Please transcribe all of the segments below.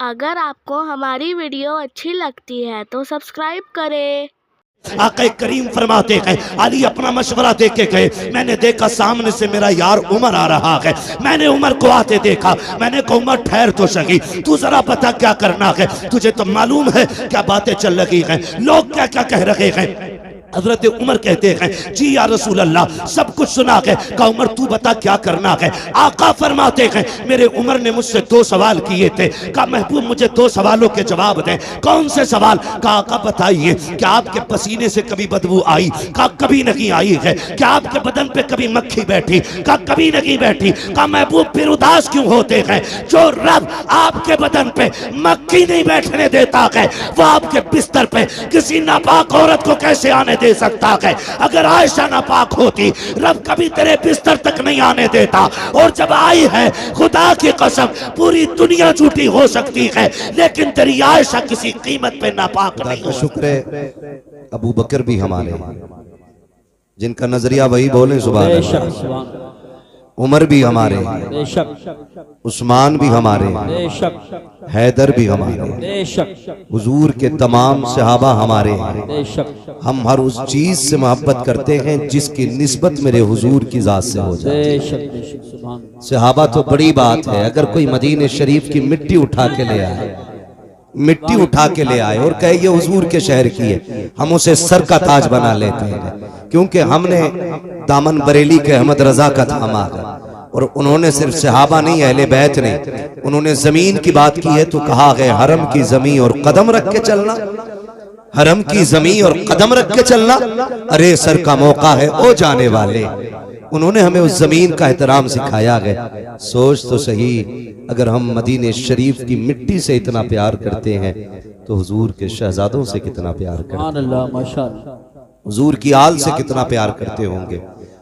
अगर आपको हमारी वीडियो अच्छी लगती है तो सब्सक्राइब करें। आका करीम फरमाते हैं, अली अपना मशवरा दे के गए। मैंने देखा सामने से मेरा यार उमर आ रहा है। मैंने उमर को आते देखा। मैंने कहा उमर ठहर तो सही, तू जरा पता क्या करना है, तुझे तो मालूम है क्या बातें चल रही हैं, लोग क्या क्या कह रहे हैं। हजरत उमर कहते हैं, जी या रसूल अल्लाह, सब कुछ सुना है। कहा उमर तू बता क्या करना है। आका फरमाते हैं, मेरे उमर ने मुझसे 2 सवाल किए थे। कहा महबूब मुझे 2 सवालों के जवाब दें। कौन से सवाल। कहा आका बताइए, क्या आपके पसीने से कभी बदबू आई। कहा कभी नहीं आई है। क्या आपके बदन पे कभी मक्खी बैठी। कहा कभी नहीं बैठी। कहा महबूब फिर उदास क्यों होते हैं। जो रब आपके बदन पे मक्खी नहीं बैठने देता है, वो आपके बिस्तर पे किसी नापाक औरत को कैसे आने दे सकता है। अगर आयशा नापाक होती, रब कभी तेरे बिस्तर तक नहीं आने देता। और जब आई है, खुदा की कसम पूरी दुनिया झूठी हो सकती है, लेकिन तेरी आयशा किसी कीमत पे नापाक नहीं हो। शुक्र है अबू बकर भी हमारे हैं, जिनका नजरिया वही बोले सुभान अल्लाह। उमर भी हमारे हैं, उस्मान भी हमारे हैं, हैदर भी हमारे हैं, हुजूर के तमाम सहाबा हमारे हैं। हम हर उस चीज से मोहब्बत करते हैं जिसकी निस्बत मेरे हुजूर की जात से हो जाए। सहाबा तो बड़ी बात है। अगर कोई मदीने शरीफ की मिट्टी उठा के ले आए, मिट्टी उठा के ले आए और कहे ये हुजूर के शहर की है, हम उसे सर का ताज बना लेते हैं, क्योंकि हमने दामन बरेली के अहमद रजा का थामा है। और उन्होंने सिर्फ सहाबा नहीं, अहले बैत ने, उन्होंने जमीन की बात की है तो कहा है हरम की जमीन और कदम रख के चलना, हरम की जमीन और कदम रख के चलना, अरे सर का मौका है ओ जाने वाले। उन्होंने हमें उस जमीन का एहतराम सिखाया है। सोच तो सही, अगर हम मदीने शरीफ की मिट्टी से इतना प्यार करते हैं तो हुजूर के शहजादों से कितना प्यार करते हैं, हुजूर की आल से कितना प्यार करते होंगे,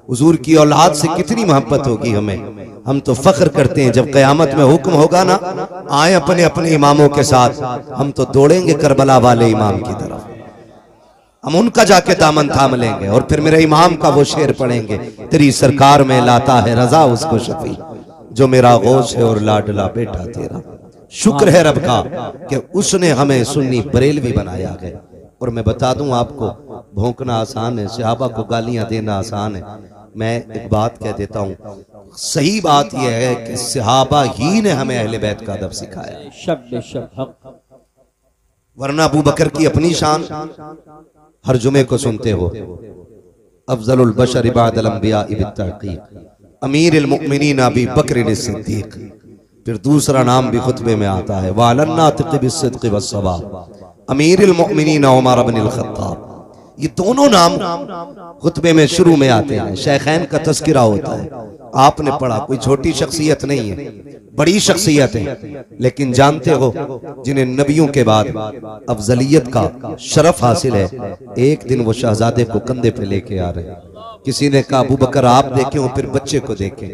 हुजूर की औलाद से कितनी मोहब्बत होगी हमें। हम तो फख्र करते हैं जब कयामत में हुक्म होगा ना, आए अपने अपने इमामों के साथ, हम तो दौड़ेंगे करबला वाले इमाम की तरफ, हम उनका जाके दामन थाम लेंगे और फिर मेरे इमाम का वो शेर पढ़ेंगे, तेरी सरकार में लाता है रजा उसको शफी, जो मेरा गौस है और लाडला बेटा तेरा। शुक्र है रब का कि उसने हमें सुन्नी बरेलवी बनाया है। और मैं बता दूं आपको, भौंकना आसान है, सहाबा को गालियां देना आसान है। मैं एक बात कह देता हूं, सही बात यह है कि सहाबा ही ने हमें अहले बैत का अदब सिखाया, वरना अबू बकर की अपनी शान हर जुमे को सुनते हो, अफजलुल बशर इबादल अंबिया बित्तहकीक, अमीरुल मुमिनीन अबी बकर सिद्दीक। फिर दूसरा नाम भी खुतबे में आता है, वालन्नातिक़ बिस्सिद्क़ि वस्सवाब, अमीरुल मुमिनीन उमर इब्नुल खत्ताब। ये दोनों नाम खुतबे में शुरू में आते हैं, शेखैन का तज़किरा होता है। आपने पढ़ा, कोई छोटी शख्सियत नहीं है, बड़ी शख्सियत है, लेकिन जानते हो जिन्हें नबियों के बाद अफजलियत का शरफ हासिल है, एक दिन वो शहजादे को कंधे पे लेके आ रहे हैं। किसी ने कहा अबू बकर आप देखें और फिर बच्चे को देखें,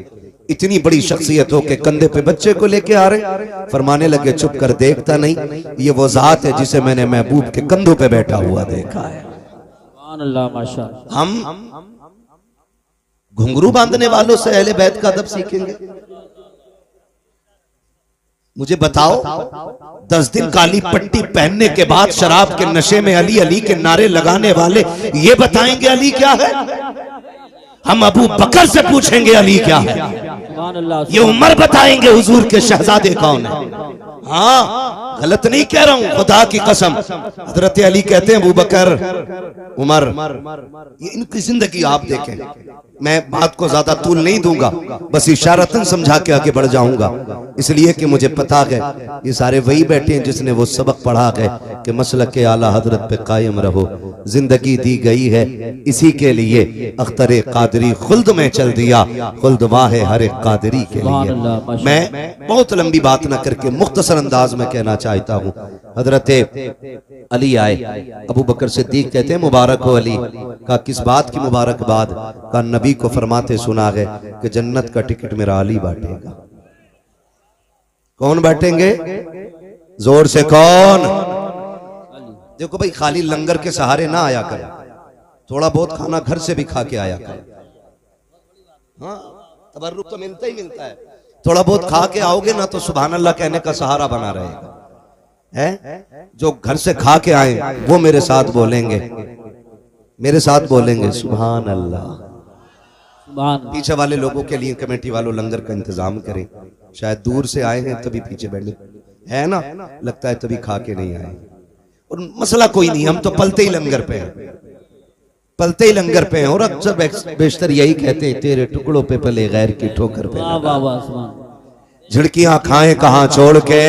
इतनी बड़ी शख्सियत हो के कंधे पे बच्चे को लेके आ रहे। फरमाने लगे चुप कर, देखता नहीं, ये वो जात है जिसे मैंने महबूब के कंधों पे बैठा हुआ देखा है। हम घुंघरू बांधने वालों से अहले बैत का अदब सीखेंगे। मुझे बताओ, 10 दिन काली पट्टी पहनने के बाद शराब के नशे में अली अली के नारे लगाने वाले ये बताएंगे अली क्या है। हम अबू बकर से पूछेंगे अली क्या है, ये उमर बताएंगे हुजूर के शहजादे कौन है। हाँ, गलत नहीं कह रहा हूं, खुदा की कसम। हजरत अली कहते हैं अबू बकर, उमर, ये इनकी जिंदगी आप देखें। मैं बात को ज्यादा तूल नहीं दूंगा, बस इशारतन समझा के आगे बढ़ जाऊंगा, इसलिए कि मुझे पता है ये सारे वही बैठे हैं जिसने वो सबक पढ़ा है कि मसलक के आला हजरत पे कायम रहो। जिंदगी दी गई है इसी के लिए, अख्तरे कादरी खुल्द में चल दिया, खुल्द वाहे हर एक कादरी के लिए। मैं बहुत लंबी बात ना करके मुख्तसर अंदाज में कहना चाहता हूँ। हजरत अली आए, अबू बकर सिद्दीक कहते हैं मुबारक हो अली। का किस बात की मुबारकबाद। का नबी को फरमाते सुना है कि जन्नत का टिकट मेरा अली बांटेगा। कौन बांटेंगे, जोर से कौन। देखो भाई, खाली लंगर के सहारे ना आया कर, थोड़ा बहुत खाना घर से भी खा के आया कर। हाँ, तबर्रुक तो मिलता ही मिलता है, थोड़ा बहुत खा के आओगे ना तो सुभान अल्लाह कहने का सहारा बना रहेगा। है जो घर से खा के आए वो मेरे साथ बोलेंगे, मेरे साथ बोलेंगे सुभान अल्लाह। पीछे वाले लोगों के लिए कमेटी वालों लंगर का इंतजाम करें, शायद दूर से आए हैं तभी पीछे बैठे है ना, लगता है तभी खा के नहीं आए। और मसला कोई नहीं, हम तो पलते ही लंगर पे हैं, पलते ही लंगर पे हैं। और अक्सर बेशतर यही कहते हैं तेरे टुकड़ों पे पले गैर की ठोकर पे झिड़कियां खाएं कहां छोड़ के,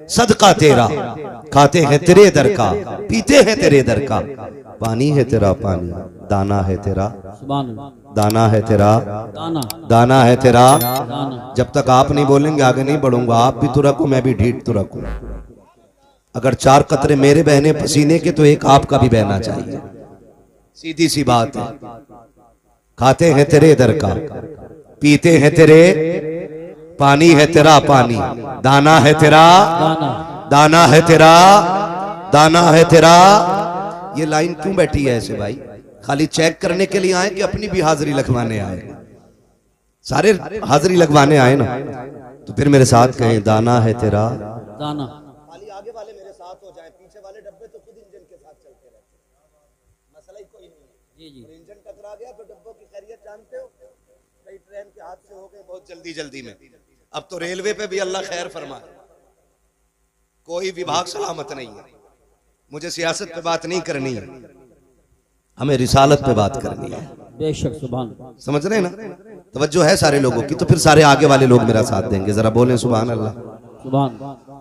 सदका तेरा खाते हैं तेरे दर का, पीते हैं तेरे दर का, पानी है तेरा पानी, दाना है तेरा, दाना है तेरा, दाना है तेरा। जब तक आप नहीं बोलेंगे आगे नहीं बढ़ूंगा। आप भी तो रखो, मैं भी ढीठ तो रखूं। अगर 4 कतरे मेरे बहने पसीने के तो एक आपका भी बहना चाहिए, सीधी सी बात है। खाते हैं तेरे दर का, पीते हैं तेरे, पानी है तेरा पानी, दाना है तेरा, दाना है तेरा, दाना है तेरा। ये लाइन क्यों बैठी है ऐसे भाई? खाली चेक करने के लिए आए कि अपनी भी हाजिरी लगवाने आए? सारे हाजिरी लगवाने आए ना, तो फिर मेरे साथ कहें दाना है तेरा, दाना। खाली आगे वाले मेरे साथ हो जाए, पीछे वाले डब्बे तो खुद इंजन के साथ चलते रहते, मसला ही कोई नहीं है। जी जी। इंजन टकरा गया तो डब्बों की खैरियत जानते हो, कई ट्रेन के हादसे हो गए बहुत जल्दी जल्दी में। अब तो रेलवे पे भी अल्लाह खैर फरमाए, कोई विभाग सलामत नहीं है। मुझे सियासत पे बात नहीं करनी है, हमें रिसालत पे बात करनी है। बेशक सुभान, समझ रहे हैं ना? तवज्जो है सारे लोगों की, तो फिर सारे आगे वाले लोग मेरा साथ देंगे। जरा बोलें सुभान अल्लाह, सुभान।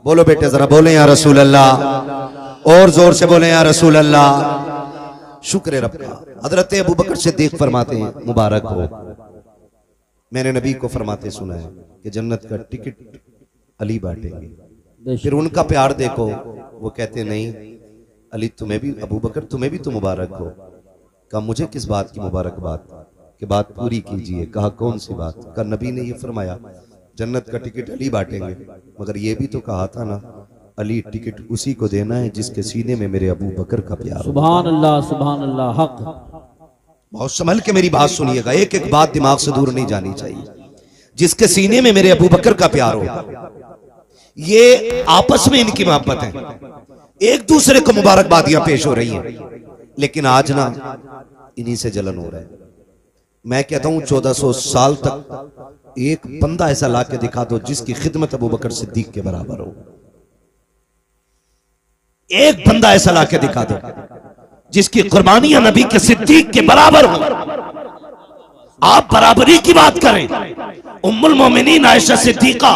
बोलो बेटे जरा बोलें या रसूल अल्लाह, और जोर से बोलें या रसूल अल्लाह। शुक्र रब का। हजरत अबू बकर सिद्दीक फरमाते हैं मुबारक हो, मैंने नबी को फरमाते सुना है कि जन्नत का टिकट अली बांटेंगे। फिर उनका प्यार देखो, वो कहते नहीं अली तुम्हें भी, अबू बकर तुम्हें भी तो मुबारक हो। कहा मुझे किस बात की मुबारकबाद, कि बात पूरी कीजिए। कहा कौन सी बात? कहा नबी ने ये फरमाया जन्नत का टिकट अली बांटेंगे, मगर ये भी तो कहा था ना अली टिकट उसी को देना है जिसके सीने में मेरे अबू बकर का प्यार। सुभान अल्लाह, सुभान अल्लाह, हक। बहुत संभल के मेरी बात सुनिएगा, एक एक बात दिमाग से दूर नहीं जानी चाहिए। जिसके सीने में मेरे अबू बकर का प्यार हो, ये आपस में इनकी मोहब्बत है, एक दूसरे को मुबारकबादियां पेश हो रही हैं। लेकिन आज ना इन्हीं से जलन हो रहा है। मैं कहता हूं 1400 साल तक एक बंदा ऐसा ला के दिखा दो जिसकी खिदमत अबू बकर सिद्दीक के बराबर हो। एक बंदा ऐसा ला के दिखा दो जिसकी कुर्बानियां नबी के सिद्दीक के बराबर हो। आप बराबरी की बात करें, उम्मुल मोमिनीन आयशा सिद्दीका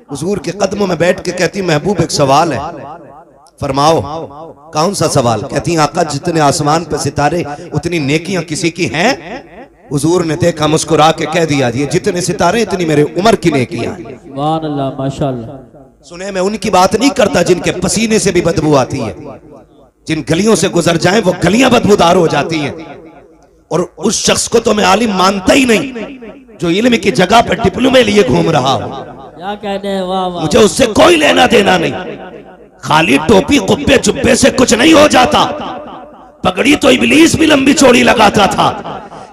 हुजूर के कदमों में बैठ के कहती महबूब एक सवाल है, फरमाओ। कौन सा सवाल? कहती आका जितने आसमान पे सितारे उतनी नेकियां किसी की हैं? हुजूर ने देखा, मुस्कुरा के कह दिया ये जितने सितारे इतनी मेरे उमर की नेकियां। सुभान अल्लाह, माशाअल्लाह। सुने मैं उनकी बात नहीं करता जिनके पसीने से भी बदबू आती है, जिन गलियों से गुजर जाएं वो गलियां बदबूदार हो जाती हैं। और उस शख्स को तो मैं आलिम मानता ही नहीं जो इल्म की जगह पर डिप्लोमे लिए घूम रहा हो। क्या कहते हैं? वाह वाह। मुझे उससे कोई लेना देना नहीं। खाली टोपी कुब्बे जुब्बे से कुछ नहीं हो जाता। पगड़ी तो इब्लीस भी लंबी चौड़ी लगाता था,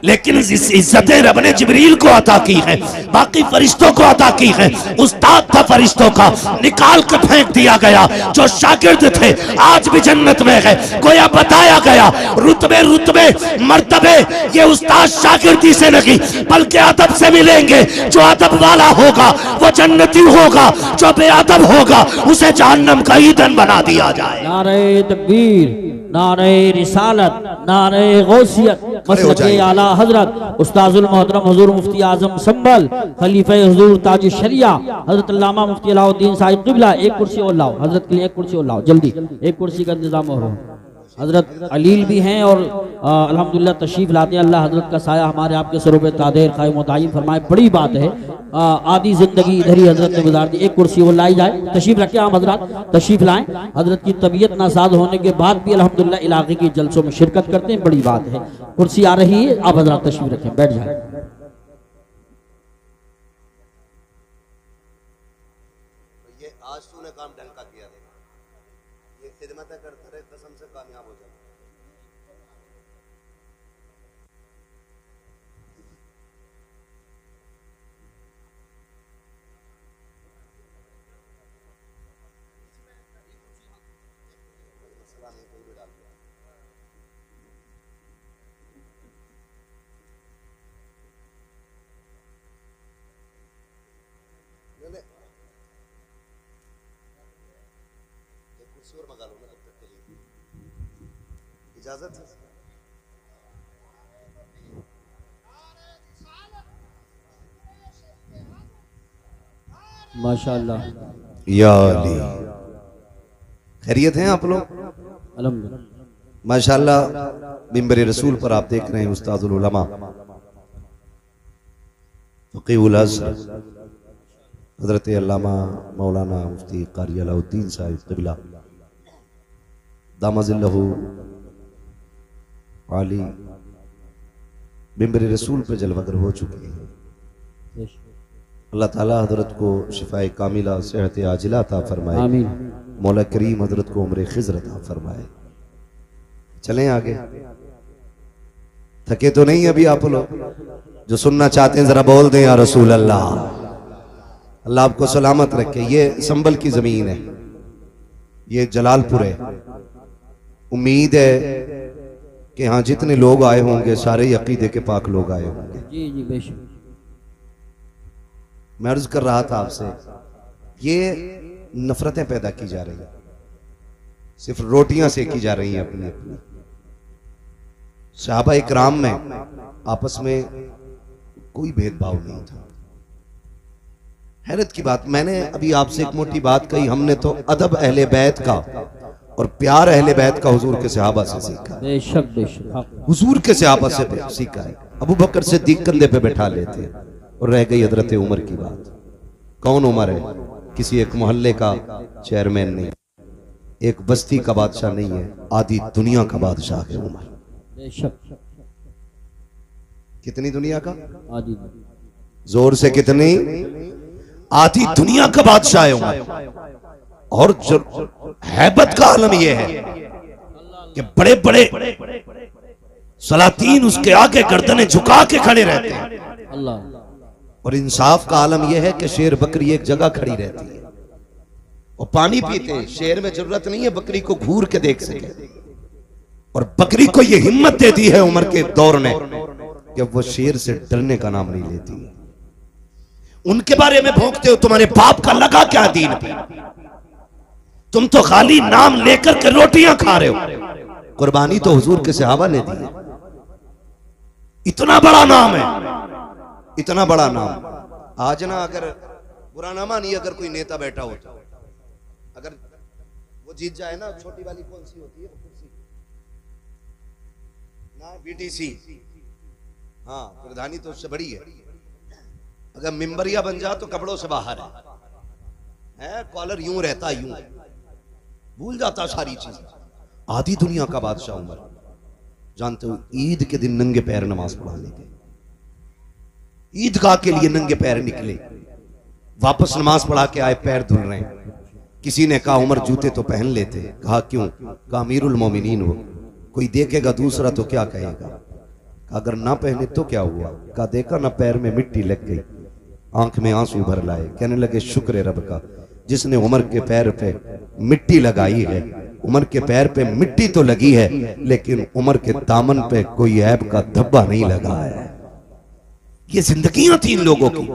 लेकिन इस इज्जतें रब ने जिब्रील को अता की है, बाकी फरिश्तों को अता की है। उस्ताद था फरिश्तों का, निकाल कर फेंक दिया गया। जो शागिर्द थे आज भी जन्नत में है। गोया बताया गया रुतबे रुतबे मर्तबे ये उस्ताद शागिर्दी से नहीं बल्कि अदब से मिलेंगे। जो अदब वाला होगा वो जन्नती होगा, जो बेअदब होगा उसे जहन्नम का ईंधन बना दिया जाए। नारे तकबीर, नारे रिसालत, नारे गौसियत, मसलके आला हजरत उस्ताजुल मोहतरम हुजूर मुफ्ती आजम संभल खलीफे हुजूर ताज शरिया हजरत अल्लामा मुफ्ती अलाउद्दीन साहिब क़िबला। एक कुर्सी और लाओ हजरत के लिए, एक कुर्सी और लाओ जल्दी, एक कुर्सी का इंतजाम हो रहा है। हजरत अलील भी हैं और अल्हम्दुलिल्लाह तशरीफ लाते हैं। अल्लाह हजरत का साया हमारे आपके सरों पे तादेर कायम दायम फरमाए। बड़ी बात है, आधी जिंदगी इधर ही हजरत ने गुजार दी। एक कुर्सी वो लाई जाए, तशरीफ रखें आप हजरत, तशरीफ लाएं। हजरत की तबीयत नासाज होने के बाद भी अल्हम्दुलिल्लाह इलाके के जलसों में शिरकत करते हैं, बड़ी बात है। कुर्सी आ रही है, आप हजरत तशरीफ रखें, बैठ जाए। ये आज तूने काम ढंग का किया, ये खिदमत करते रहे, कसम से कामयाब हो जाए। इजाजत है? माशाअल्लाह। या अली, खैरियत हैं आप लोग? अल्हम्दुलिल्लाह। माशाअल्लाह, मिंबर रसूल पर आप देख रहे हैं उस्तादुल उलमा फ़क़ीहुल अज़हर हज़रत अल्लामा मौलाना मुफ्ती क़ारी अलाउद्दीन साहिब क़िबला दामज़िल्लहु आली मिंबर रसूल पे जलवगर हो चुके हैं। अल्लाह ताला हज़रत को शिफाए कामिला सेहत आजिला अता फरमाए। आमीन। मौला करीम हज़रत को उम्र खिज़र अता फरमाए। चलें आगे, थके तो नहीं अभी आप लोग? जो सुनना चाहते हैं जरा बोल दें या रसूल अल्लाह। अल्लाह आपको सलामत रखे। ये संभल की जमीन है, ये जलालपुर है। उम्मीद है कि हाँ जितने लोग आए होंगे सारे अकीदे के पाक लोग आए होंगे। जी जी बेशक। मैं अर्ज कर रहा था आपसे, ये नफरतें पैदा की जा रही हैं, सिर्फ रोटियां सेकी जा रही हैं अपनी अपनी। सहाबा इकराम में आपस में कोई भेदभाव नहीं था। हैरत की बात, मैंने अभी आपसे एक मोटी बात कही, हमने तो अदब अहले बैत का और प्यार अहले बैत का हुजूर के सहाबा से सीखा। बेशक बेशक। हुजूर के सहाबा से सीखा है। अबू बकर सिद्दीक कंधे पे बैठा लेते और रह गई हजरत उमर की बात। कौन उमर है? किसी एक मोहल्ले का चेयरमैन नहीं, एक बस्ती का बादशाह नहीं है, आधी दुनिया का बादशाह है उमर। बेशक। कितनी दुनिया का? आदि। जोर से कितनी? आधी दुनिया का बादशाह है उमर। और जो हैबत का आलम यह है कि बड़े बड़े सलातीन उसके आगे गर्दनें झुका के खड़े रहते हैं। अल्लाह। और इंसाफ का आलम यह है कि शेर बकरी एक जगह खड़ी रहती है और पानी पीते हैं। शेर में जरूरत नहीं है बकरी को घूर के देख सके, और बकरी को यह हिम्मत दे दी है उमर के दौर ने कि वो शेर से डरने का नाम नहीं लेती है। उनके बारे में भौंकते हो, तुम्हारे बाप का लगा क्या दीन पे? तुम तो खाली नाम लेकर के रोटियां खा रहे हो। कुर्बानी तो हुजूर के सहाबा ने दी है। इतना बड़ा नाम है, इतना बड़ा नाम। आज ना अगर बुरा ना मानिए, अगर कोई नेता बैठा होता, अगर वो जीत जाए ना, छोटी वाली कौन सी होती है कुर्सी ना, बीटीसी, हाँ प्रधानी तो उससे बड़ी है। अगर मिंबरिया बन जा तो कपड़ों से बाहर है, कॉलर यूं रहता, यूं भूल जाता सारी चीज। आधी दुनिया का बादशाह उमर। जानते हो ईद के दिन नंगे पैर नमाज पढ़ाने गए, ईदगाह के लिए नंगे पैर निकले, वापस नमाज पढ़ा के आए, पैर धुल रहे हैं। किसी ने कहा उमर जूते तो पहन लेते। कहा क्यों? कहा अमीरुल मोमिनीन हो, कोई देखेगा दूसरा तो क्या कहेगा। अगर ना पहने तो क्या हुआ? कहा देखा ना पैर में मिट्टी लग गई, आंख में आंसू भर लाए। कहने लगे शुक्र है रब का जिसने उमर के पैर पे मिट्टी लगाई है। उमर के पैर पे मिट्टी तो लगी है लेकिन उमर के दामन पे कोई ऐब का धब्बा नहीं लगा है। ये जिंदगियां थी इन लोगों की।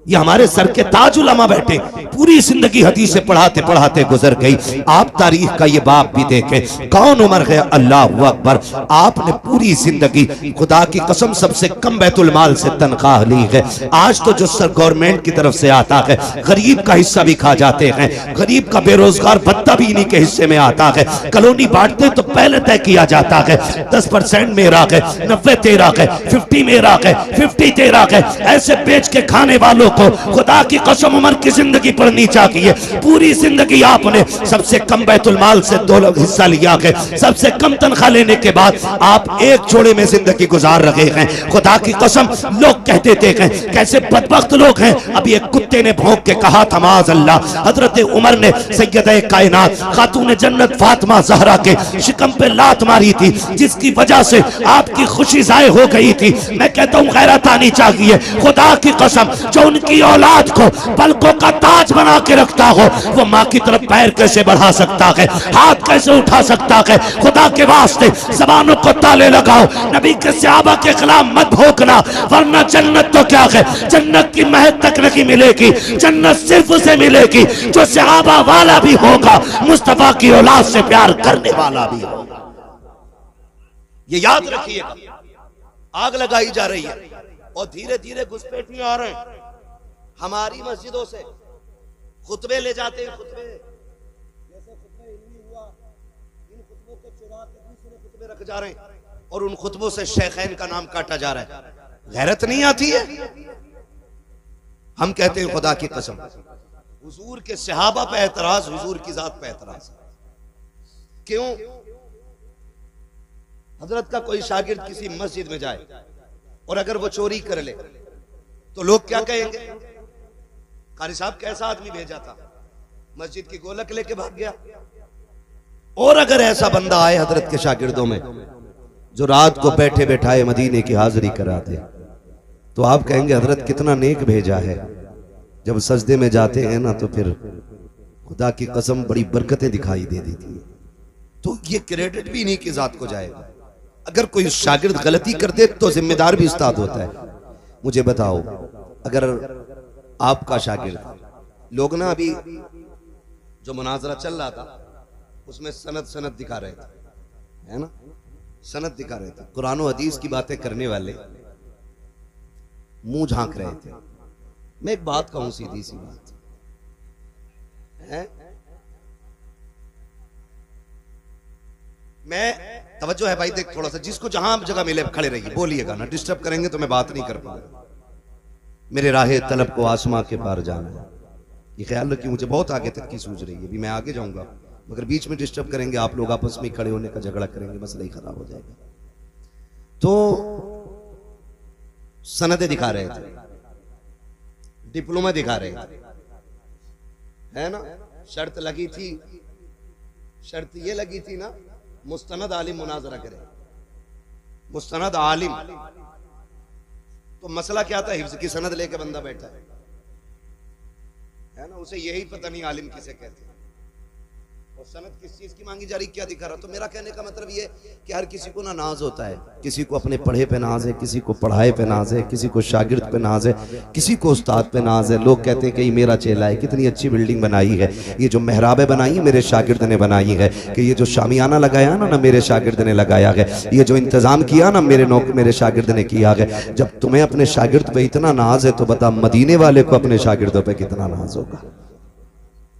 ये हमारे सर के ताज उलमा बैठे, पूरी जिंदगी हदीसें पढ़ाते पढ़ाते गुजर गई। आप तारीख का ये बाप भी देखे, कौन उमर है? अल्लाह अकबर। आपने पूरी जिंदगी खुदा की कसम सबसे कम बैतुल माल से तनख्वाह ली है। आज तो जो सर गवर्नमेंट की तरफ से आता है, गरीब का हिस्सा भी खा जाते हैं। गरीब का बेरोजगार भत्ता भी इन्हीं के हिस्से में आता है। कॉलोनी बांटते तो पहले तय किया जाता है 10% मेरा है, 90 तेरा है, 50 मेरा है, 50 तेरा है। ऐसे बेच के खाने वालों को खुदा की कसम उमर की जिंदगी पढ़नी चाहिए। पूरी जिंदगी आपने सबसे कम बैतुल माल से 2 हिस्सा लिया है। सबसे कम तनख्वाह लेने के बाद आप एक जोड़े में जिंदगी गुजार रहे हैं। खुदा की कसम लोग कहते थे कैसे बदबख्त लोग हैं। अभी एक कुत्ते ने भौंक के कहा था माज़ अल्लाह, हजरत उमर ने सैयदे कायनात खातून जन्नत फातिमा ज़हरा के शिकम पे लात मारी थी, जिसकी वजह से आपकी खुशी ज़ाय हो गई थी। मैं कहता हूँ गैरत आनी चाहिए। खुदा की कसम जो उनकी औलाद को पलकों का ताज बना के रखता हो, वो माँ की तरफ पैर कैसे बढ़ा सकता है, हाथ कैसे उठा सकता है। खुदा के वास्ते ज़बानों को ताले लगाओ, नबी के सहाबा के खिलाफ मत भोंकना, वरना जन्नत तो क्या है, जन्नत की महक तक नहीं मिलेगी। जन्नत सिर्फ उसे मिलेगी जो सहाबा वाला भी होगा, मुस्तफा की औलाद से प्यार करने वाला भी होगा। ये याद रखिएगा। आग लगाई जा रही है और धीरे धीरे घुसपैठिए आ रहे हैं। हमारी मस्जिदों से खुतबे ले जाते हैं, खुतबे जैसे खुतबे इल्मी हुआ, इन खुतबों को चुरा के दूसरे खुतबे रख जा रहे हैं और उन खुतबों से शेखैन का नाम काटा जा रहा है। गैरत नहीं आती है? हम कहते हैं खुदा की कसम, हुजूर के सहाबा पे एतराज, हुजूर की जात पे एतराज। क्यों? हजरत का कोई शागिर्द किसी मस्जिद में जाए और अगर वो चोरी कर ले तो लोग क्या कहेंगे? कारी साहब कैसा आदमी भेजा था, मस्जिद की गोलक लेके भाग गया। और अगर ऐसा बंदा आए हजरत के शागिर्दों में जो रात को बैठे बैठाए मदीने की हाजिरी करा दे, तो आप कहेंगे हजरत कितना नेक भेजा है। जब सजदे में जाते हैं ना तो फिर खुदा की कसम बड़ी बरकतें दिखाई दे देती है। तो ये क्रेडिट भी इन्हीं की जात को जाएगा। अगर कोई शागिर्द गलती कर दे तो जिम्मेदार भी उस्ताद होता है। मुझे बताओ, अगर आपका शागिर्द, लोग ना अभी जो मुनाजरा चल रहा था उसमें सनद दिखा रहे थे, है ना, सनद दिखा रहे थे। कुरान और हदीस की बातें करने वाले मुंह झांक रहे थे। मैं एक बात कहूं, सीधी सी बात है, मैं तवज्जो है भाई, देख थोड़ा सा, जिसको जहां जगह मिले खड़े रहिए, बोलिएगा ना, डिस्टर्ब करेंगे तो मैं बात नहीं कर पाऊंगा। मेरे राहे तलब को आसमां के पार जाना है, ये ख्याल रखिए। मुझे बहुत आगे तक की सूझ रही है, अभी मैं आगे जाऊंगा, मगर बीच में डिस्टर्ब करेंगे, आप लोग आपस में खड़े होने का झगड़ा करेंगे, मसला ही खराब हो जाएगा। तो सनदें दिखा रहे थे, डिप्लोमा दिखा रहे थे, है ना। शर्त लगी थी, शर्त ये लगी थी ना, मुस्तनद आलिम मुनाजरा करे, मुस्तनद आलिम। तो मसला क्या था? हिफ्ज़ की सनद लेके बंदा बैठा है ना, उसे यही पता नहीं आलिम किसे कहते हैं और सनद किस चीज की मांगी जा रही, क्या दिखा रहा। तो मेरा कहने का मतलब ये कि हर किसी को ना नाज होता है, किसी को अपने पढ़े पे नाज है, किसी को पढ़ाए पे नाज है, किसी को शागिर्द पे नाज है, किसी को उस्ताद पे नाज है। लोग कहते हैं कि मेरा चेला है, कितनी अच्छी बिल्डिंग बनाई है, ये जो मेहराबें बनाई मेरे शागिर्द ने बनाई है, कि ये जो शामियाना लगाया ना मेरे शागिर्द ने लगाया है, ये जो इंतजाम किया ना मेरे शागिर्द ने किया है। जब तुम्हें अपने शागिर्द पे इतना नाज है तो बता मदीने वाले को अपने शागिर्दों पे कितना नाज होगा,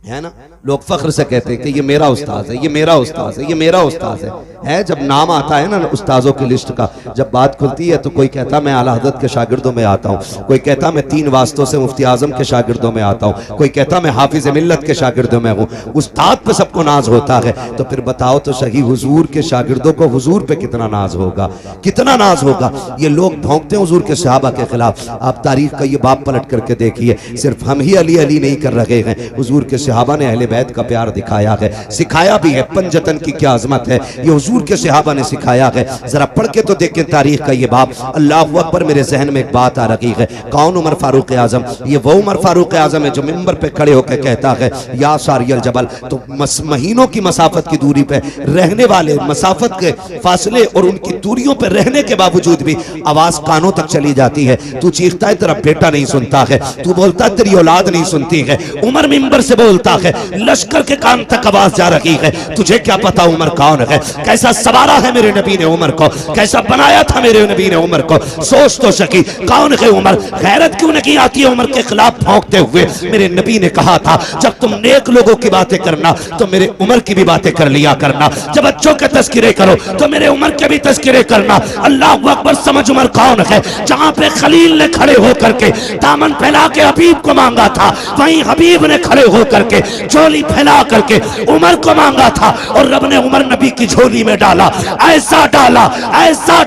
है ना। लोग फख्र से कहते हैं कि ये मेरा उस्ताद है, ये मेरा उस्ताद है, ये मेरा उस्ताद है। जब नाम आता है ना उस्तादों की लिस्ट का, जब बात खुलती है तो कोई कहता मैं आला हज़रत के शागिर्दों में आता हूँ, कोई कहता मैं 3 वास्तों से मुफ्ती आजम के शागिर्दों में आता हूँ, कोई कहता मैं हाफिज मिल्लत के शागिर्दों में हूँ। उस्ताद पे सबको नाज होता है, तो फिर बताओ तो सही हुजूर के शागिर्दों को हुजूर पे कितना नाज होगा, कितना नाज होगा। ये लोग भौंकते हैं हुजूर के सहाबा के खिलाफ। आप तारीख का ये बाप पलट करके देखिए, सिर्फ हम ही अली अली नहीं कर रहे हैं, हुजूर के सहाबा ने अहले बैत का प्यार दिखाया है, सिखाया भी है। पंजतन की क्या अजमत है, ये हुजूर के सहाबा ने सिखाया है। जरा पढ़ के तो देखें तारीख का ये बाप। अल्लाह अकबर। मेरे जहन में एक बात आ रही है, कौन? उमर फारूक आजम। ये वो उमर फारूक आजम है जो मिंबर पे खड़े होकर कहता है या सारियल जबल। तो महीनों की मसाफत की दूरी पे रहने वाले, मसाफत के फासले और उनकी दूरियों पे रहने के बावजूद भी आवाज कानों तक चली जाती है। तू चीखता है तेरा बेटा नहीं सुनता है, तू बोलता है तेरी औलाद नहीं सुनती है। उमर मिंबर से बोलता है, लश्कर के कान तक आवाज जा रही है। तुझे क्या पता उमर कौन है, कैसा सवारा है मेरे नबी ने उमर को, कैसा बनाया था मेरे नबी ने उमर को। सोच तो सकी कौन है उमर। गैरत क्यों नहीं आती है उमर के खिलाफ भौंकते हुए। मेरे नबी ने कहा था जब तुम नेक लोगों की बातें करना तो मेरे उमर की भी बातें कर लिया करना, जब बच्चों के तस्करे करो तो मेरे उमर के भी तस्करे करना। अल्लाह अकबर। समझ उमर कौन है। जहां पे खलील ने खड़े होकर के दामन फैला के हबीब को मांगा था, वहीं हबीब ने खड़े होकर के झोली फैला करके उमर को मांगा था और रब ने उमर नबी की झोली में डाला। ऐसा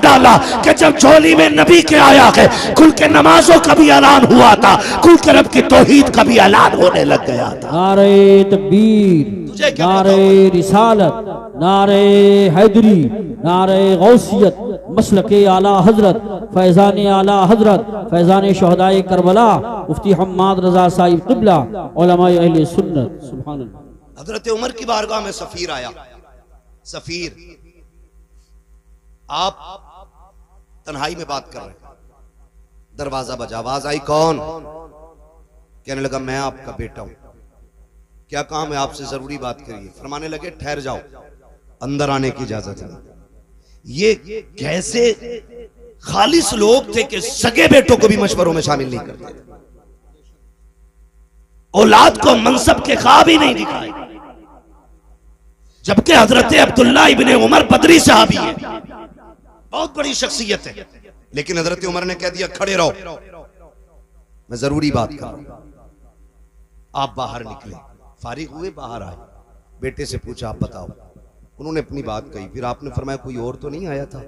डाला कि जब झोली में नबी के आया है, खुल के नमाजों का भी ऐलान हुआ था, खुल के रब की तौहीद का भी ऐलान होने लग गया था। नारे तकबीर, नारे रिसालत, नारे हैदरी, नारे गौसियत, मसलक आला हजरत फैज़ान आला हजरत फैज़ान शहदाए करबला मुफ्ती हम्माद रजा साहिब क़िबला उलमाए अहले सुन्नत। सुभान अल्लाह। हजरत उमर की बारगाह में सफीर आया। सफीर, आप तन्हाई में बात कर रहे हैं, दरवाजा बजा, आवाज आई कौन? कहने लगा मैं आपका बेटा हूं, क्या काम है आपसे, जरूरी बात करिए। फरमाने लगे ठहर जाओ, अंदर आने की इजाजत नहीं। ये कैसे खालिस लोग थे कि सगे बेटों को भी मशवरों में शामिल नहीं करते, औलाद को मनसब के ख्वाब ही नहीं दिखाए। जबकि हजरत अब्दुल्ला इब्ने उमर बदरी साहबी है, बहुत बड़ी शख्सियत है, लेकिन हजरत उमर ने कह दिया खड़े रहो, मैं जरूरी बात कर रहा हूं। आप बाहर निकले, फारिग हुए, बाहर आए, बेटे से पूछा आप बताओ। उन्होंने अपनी बात कही, फिर आपने फरमाया कोई और तो नहीं आया था?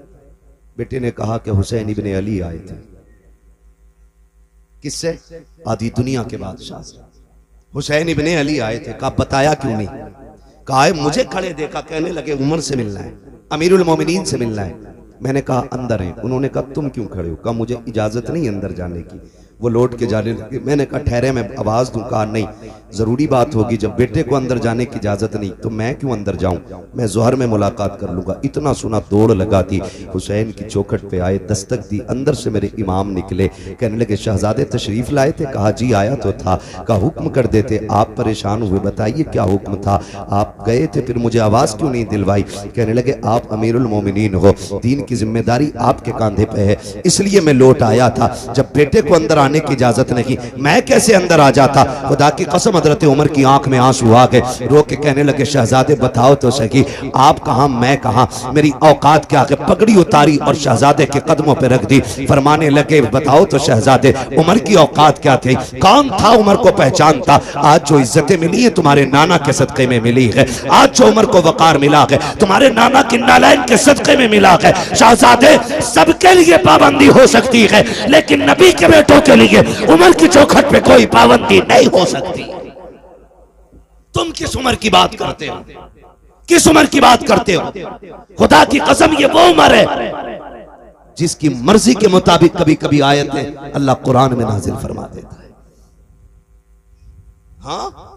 बेटे ने कहा कि हुसैन इब्ने अली आए थे। किससे? आधी दुनिया के बादशाह से हुसैन इब्ने अली आए थे। कहा बताया क्यों नहीं? कहा मुझे खड़े देखा, कहने लगे उमर से मिलना है, अमीरुल मोमिनीन से मिलना है। मैंने कहा अंदर है। उन्होंने कहा तुम क्यों खड़े हो? कहा मुझे इजाजत नहीं अंदर जाने की। वो लौट के जाने लगे। मैंने कहा ठहरे, मैं आवाज दूं? कहा नहीं, जरूरी बात होगी, जब बेटे को अंदर जाने की इजाजत नहीं तो मैं क्यों अंदर जाऊं, मैं जोहर में मुलाकात कर लूंगा। इतना सुना दौड़ लगा दी, हुसैन की चौखट पे आए, दस्तक दी, अंदर से मेरे इमाम निकले। कहने लगे शहजादे तशरीफ लाए थे? कहा जी आया तो था। कहा हुक्म कर देते, आप परेशान हुए, बताइए क्या हुक्म था? आप गए थे, फिर मुझे आवाज क्यों नहीं दिलवाई? कहने लगे आप अमीरुल मोमिनीन हो, दीन की जिम्मेदारी आपके कांधे पे है, इसलिए मैं लौट आया था। जब बेटे को अंदर आने की इजाजत नहीं, मैं कैसे अंदर आ जाता? खुदा की कसम हजरत उमर की आंख में आंसू आ गए, रो के कहने लगे शहजादे बताओ तो सही, आप कहां मैं कहां, मेरी औकात क्या है? पगड़ी उतारी और शहजादे के कदमों पे रख दी। फरमाने लगे बताओ तो शहजादे उमर की औकात क्या थी? कौन था उमर को पहचानता? आज जो इज्जतें मिली है तुम्हारे नाना के सदके में मिली है, आज जो उमर को वकार मिला है तुम्हारे नाना की नालायन के सदके में मिला है। शहजादे सबके लिए पाबंदी हो सकती है, लेकिन नबी के बेटों के लिए उमर की चौखट पे कोई पाबंदी नहीं हो सकती। तुम किस उमर की बात करते हो? किस उमर की बात करते हो? खुदा की कसम ये वो उमर है जिसकी मर्जी के मुताबिक कभी कभी आयतें अल्लाह कुरान में नाजिल फरमा देता है। हाँ,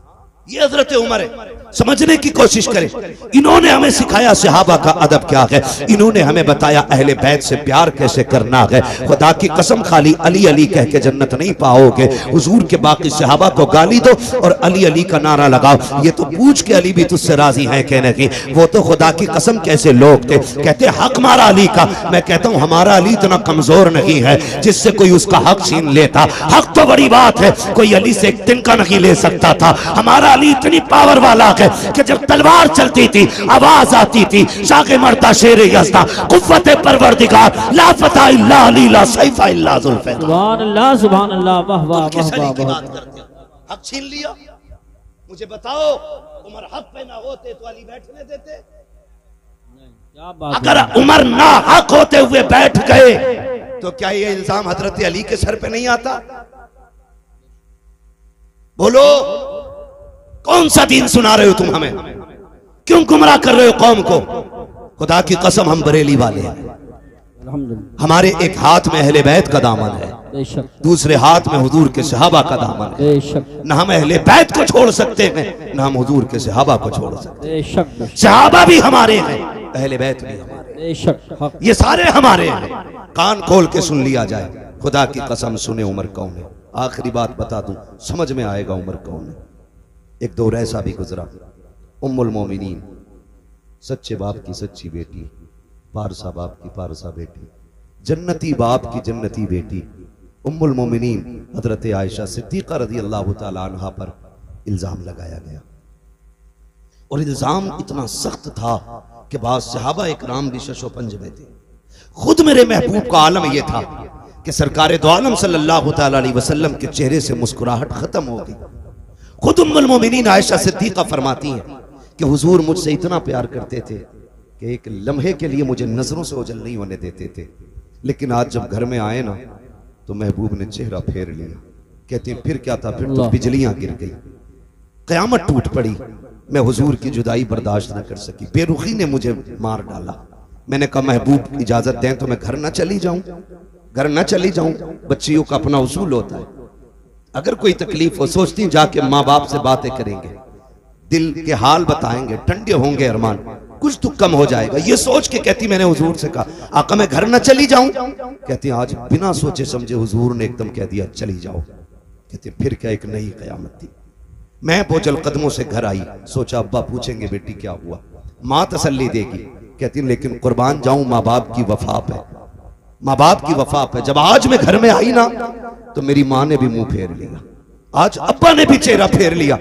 ये हजरत उमर है। समझने की कोशिश करें, इन्होंने हमें सिखाया सहाबा का अदब क्या है, इन्होंने हमें बताया अहले बैत से प्यार कैसे करना है। खुदा की कसम खाली अली अली कह के जन्नत नहीं पाओगे। हुजूर के बाकी सहाबा को गाली दो और अली अली का नारा लगाओ, ये तो पूछ के अली भी तुझसे राजी है कि नहीं? वो तो खुदा की कसम कैसे लोग थे, कहते हक हमारा अली का। मैं कहता हूं हमारा अली इतना कमजोर नहीं है जिससे कोई उसका हक छीन लेता। हक तो बड़ी बात है, कोई अली से एक तिनका नहीं ले सकता था। हमारा अली इतनी पावर वाला है कि जब तलवार चलती थी आवाज आती थी शाके मरता शेर यज़्दा कुव्वत परवरदिगार ला फता इल्ला अली ला सैफा इल्ला जुल्फ़िकार। सुभान अल्लाह सुभान अल्लाह, वाह वाह वाह वाह। हक छीन लिया। मुझे बताओ उमर हक पे ना होते तो अली बैठने देते? क्या बात। अगर उमर ना हक होते हुए बैठ गए तो क्या ये इल्जाम हजरत अली के सर पे नहीं आता? बोलो कौन सा दीन सुना रहे हो तुम हमें? क्यों गुमराह कर रहे हो कौम को? खुदा की कसम हम बरेली वाले हैं, हमारे एक हाथ में अहले बैत का दामन है, दूसरे हाथ में हुजूर के सहाबा का दामन है। न हम अहले बैत को छोड़ सकते हैं, न हम हुजूर के सहाबा को छोड़ सकते हैं। सहाबा भी हमारे हैं, अहले बैत भी हमारे, ये सारे हमारे हैं। कान खोल के सुन लिया जाए, खुदा की कसम सुने उमर कौन है। आखिरी बात बता दूं, समझ में आएगा उमर कौन है। एक दौर ऐसा भी गुजरा, उम्मुल मोमिनीन, सच्चे बाप की सच्ची बेटी, पारसा बाप की पारसा बेटी, जन्नती बाप की जन्नती बेटी, उम्मुल मोमिनीन हजरत आयशा सिद्दीक़ा रज़ी अल्लाह ताला अन्हा पर इल्जाम लगाया गया। और इल्जाम इतना सख्त था कि बाद सहाबा इकराम भी शशो पंज में थे। खुद मेरे महबूब का आलम यह था कि सरकार दो आलम सल्लल्लाहु ताला अलैहि वसल्लम के चेहरे से मुस्कुराहट खत्म हो गई। खुद उम्मुल मोमिनीन आयशा सिद्दीक़ा फरमाती हैं कि हुजूर मुझसे इतना प्यार करते थे कि एक लम्हे के लिए मुझे नजरों से ओझल नहीं होने देते थे, लेकिन आज जब घर में आए ना तो महबूब ने चेहरा फेर लिया। कहते हैं फिर क्या था, फिर तो बिजलियां गिर गई, क़यामत टूट पड़ी, मैं हुजूर की जुदाई बर्दाश्त न कर सकी, बेरुखी ने मुझे मार डाला। मैंने कहा महबूब इजाजत दें तो मैं घर ना चली जाऊं, घर ना चली जाऊं। बच्चियों का अपना उसूल होता है, अगर कोई तकलीफ हो सोचती जाके माँ बाप से बातें करेंगे, दिल के हाल बताएंगे, ठंडे होंगे अरमान, कुछ तो कम हो जाएगा। ये सोच के कहती मैंने हुजूर से कहा आका मैं घर ना चली जाऊं। कहती आज बिना सोचे समझे हुजूर ने एकदम कह दिया चली जाओ। कहती फिर क्या एक नई कयामत थी। मैं बोझल कदमों से घर आई, सोचा अब्बा पूछेंगे बेटी क्या हुआ, माँ तसल्ली देगी। कहती लेकिन कुर्बान जाऊं माँ बाप की वफा पे, माँ बाप की वफा पे। जब आज मैं घर में आई ना तो मेरी माँ ने भी मुंह फेर लिया, आज अब्बा ने भी चेहरा फेर लिया।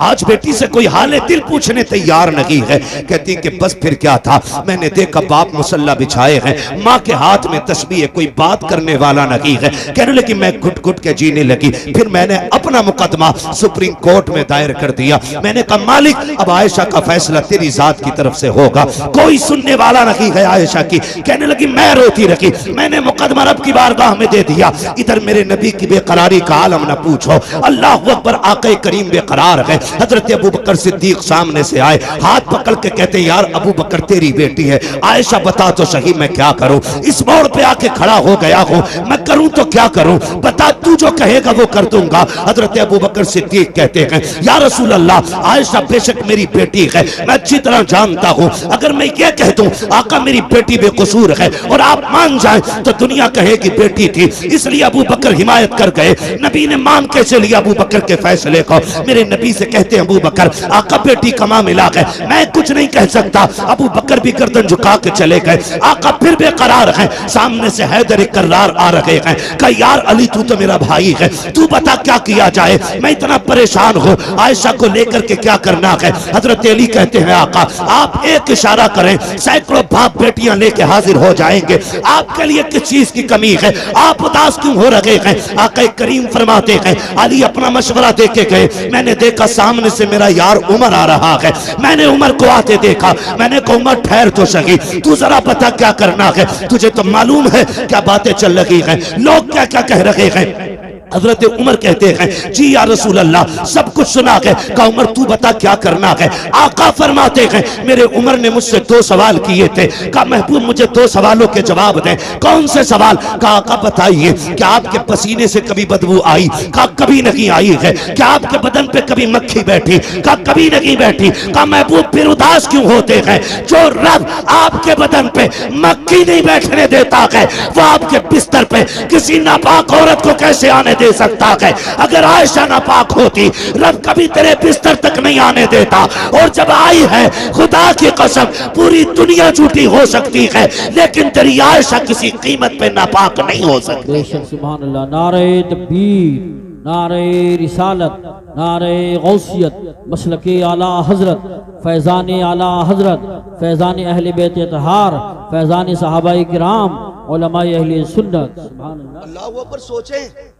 आज बेटी से कोई हाल दिल पूछने तैयार नहीं है। कहती कि बस फिर क्या था, मैंने देखा बाप मुसल्ला बिछाए हैं, माँ के हाथ में तस्बीह है, कोई बात करने वाला नहीं है। कहने लगी मैं घुट घुट के जीने लगी। फिर मैंने अपना मुकदमा सुप्रीम कोर्ट में दायर कर दिया। मैंने कहा मालिक अब आयशा का फैसला तेरी जात की तरफ से होगा, कोई सुनने वाला नहीं है आयशा की। कहने लगी मैं रोती रही, मैंने मुकदमा रब की बारगाह में दे दिया। इधर मेरे नबी की बेकरारी का आलम न पूछो, अल्लाह अकबर, आक़ा करीम बेकरार है। हजरत अबू बकर सिद्दीक सामने से आए, हाथ पकड़ के कहते यार अबू बकर तेरी बेटी है, आयशा बता तो सही मैं क्या करूं। इस मोड़ पे आके खड़ा हो गया हूं, मैं करूं तो क्या करूं, बता तू जो कहेगा वो कर दूंगा। हजरत अबू बकर सिद्दीक कहते हैं या रसूल अल्लाह, आयशा बेशक मेरी बेटी है, मैं अच्छी तरह जानता हूं। अगर मैं ये कह दूं आका मेरी बेटी बेकसूर है और आप मान जाएं तो दुनिया कहेगी बेटी थी। इसलिए अबू बकर हिमायत कर गए। नबी ने मान कैसे लिया अबू बकर के फैसले को। मेरे नबी से कहते हैं अबू बकर आका बेटी कमा मिला है, मैं कुछ नहीं कह सकता। अबू बकर भी गर्दन झुका के चले गए। आका फिर बेकरार है, सामने से हैदर कर्रार आ रहे हैं। कहा यार अली तू तो मेरा भाई है, तू बता क्या किया जाए, मैं इतना परेशान हूं, आयशा को लेकर के क्या करना है। हजरत अली कहते हैं आका आप एक इशारा करें, सैकड़ों बाप बेटियां लेके हाजिर हो जाएंगे, आपके लिए किस चीज की कमी है, आप उदास क्यों हो रहे हैं। आका करीम फरमाते हैं अली अपना मशवरा दे के गए, मैंने देखा सामने से मेरा यार उमर आ रहा है, मैंने उमर को आते देखा, मैंने कहा उमर ठहर तो सही, तू जरा बता क्या करना है, तुझे तो मालूम है क्या बातें चल रही हैं, लोग क्या क्या कह रहे हैं। हजरत उमर कहते हैं जी या रसूल अल्लाह सब कुछ सुना है। कहा उमर तू बता क्या करना है। आका फरमाते हैं मेरे उमर ने मुझसे 2 सवाल किए थे। कहा महबूब मुझे 2 सवालों के जवाब दें। कौन से सवाल। कहा आका बताइए क्या आपके पसीने से कभी बदबू आई। कहा कभी नहीं आई है। क्या आपके बदन पे कभी मक्खी बैठी। कहा कभी नहीं बैठी। कहा महबूब फिर उदास क्यों होते हैं। जो रब आपके बदन पे मक्खी नहीं बैठने देता है वो आपके बिस्तर पे किसी नापाक औरत को कैसे आने दे सकता है। अगर आयशा नापाक होती रब कभी तेरे बिस्तर तक नहीं आने देता, और जब आई है खुदा की कसम पूरी दुनिया झूठी हो सकती है लेकिन तेरी आयशा किसी कीमत पे नापाक नहीं हो सकती। बेशक सुभान अल्लाह। नारे तकबीर, नारे रिसालत, नारे गौसियत, मसलके आला हजरत, फैजान आला हजरत, फैजान अहले बैत तहार, फैजान सहाबाए किराम, उलमाए अहले सुन्नत। सुभान अल्लाह। अल्लाह पर सोचें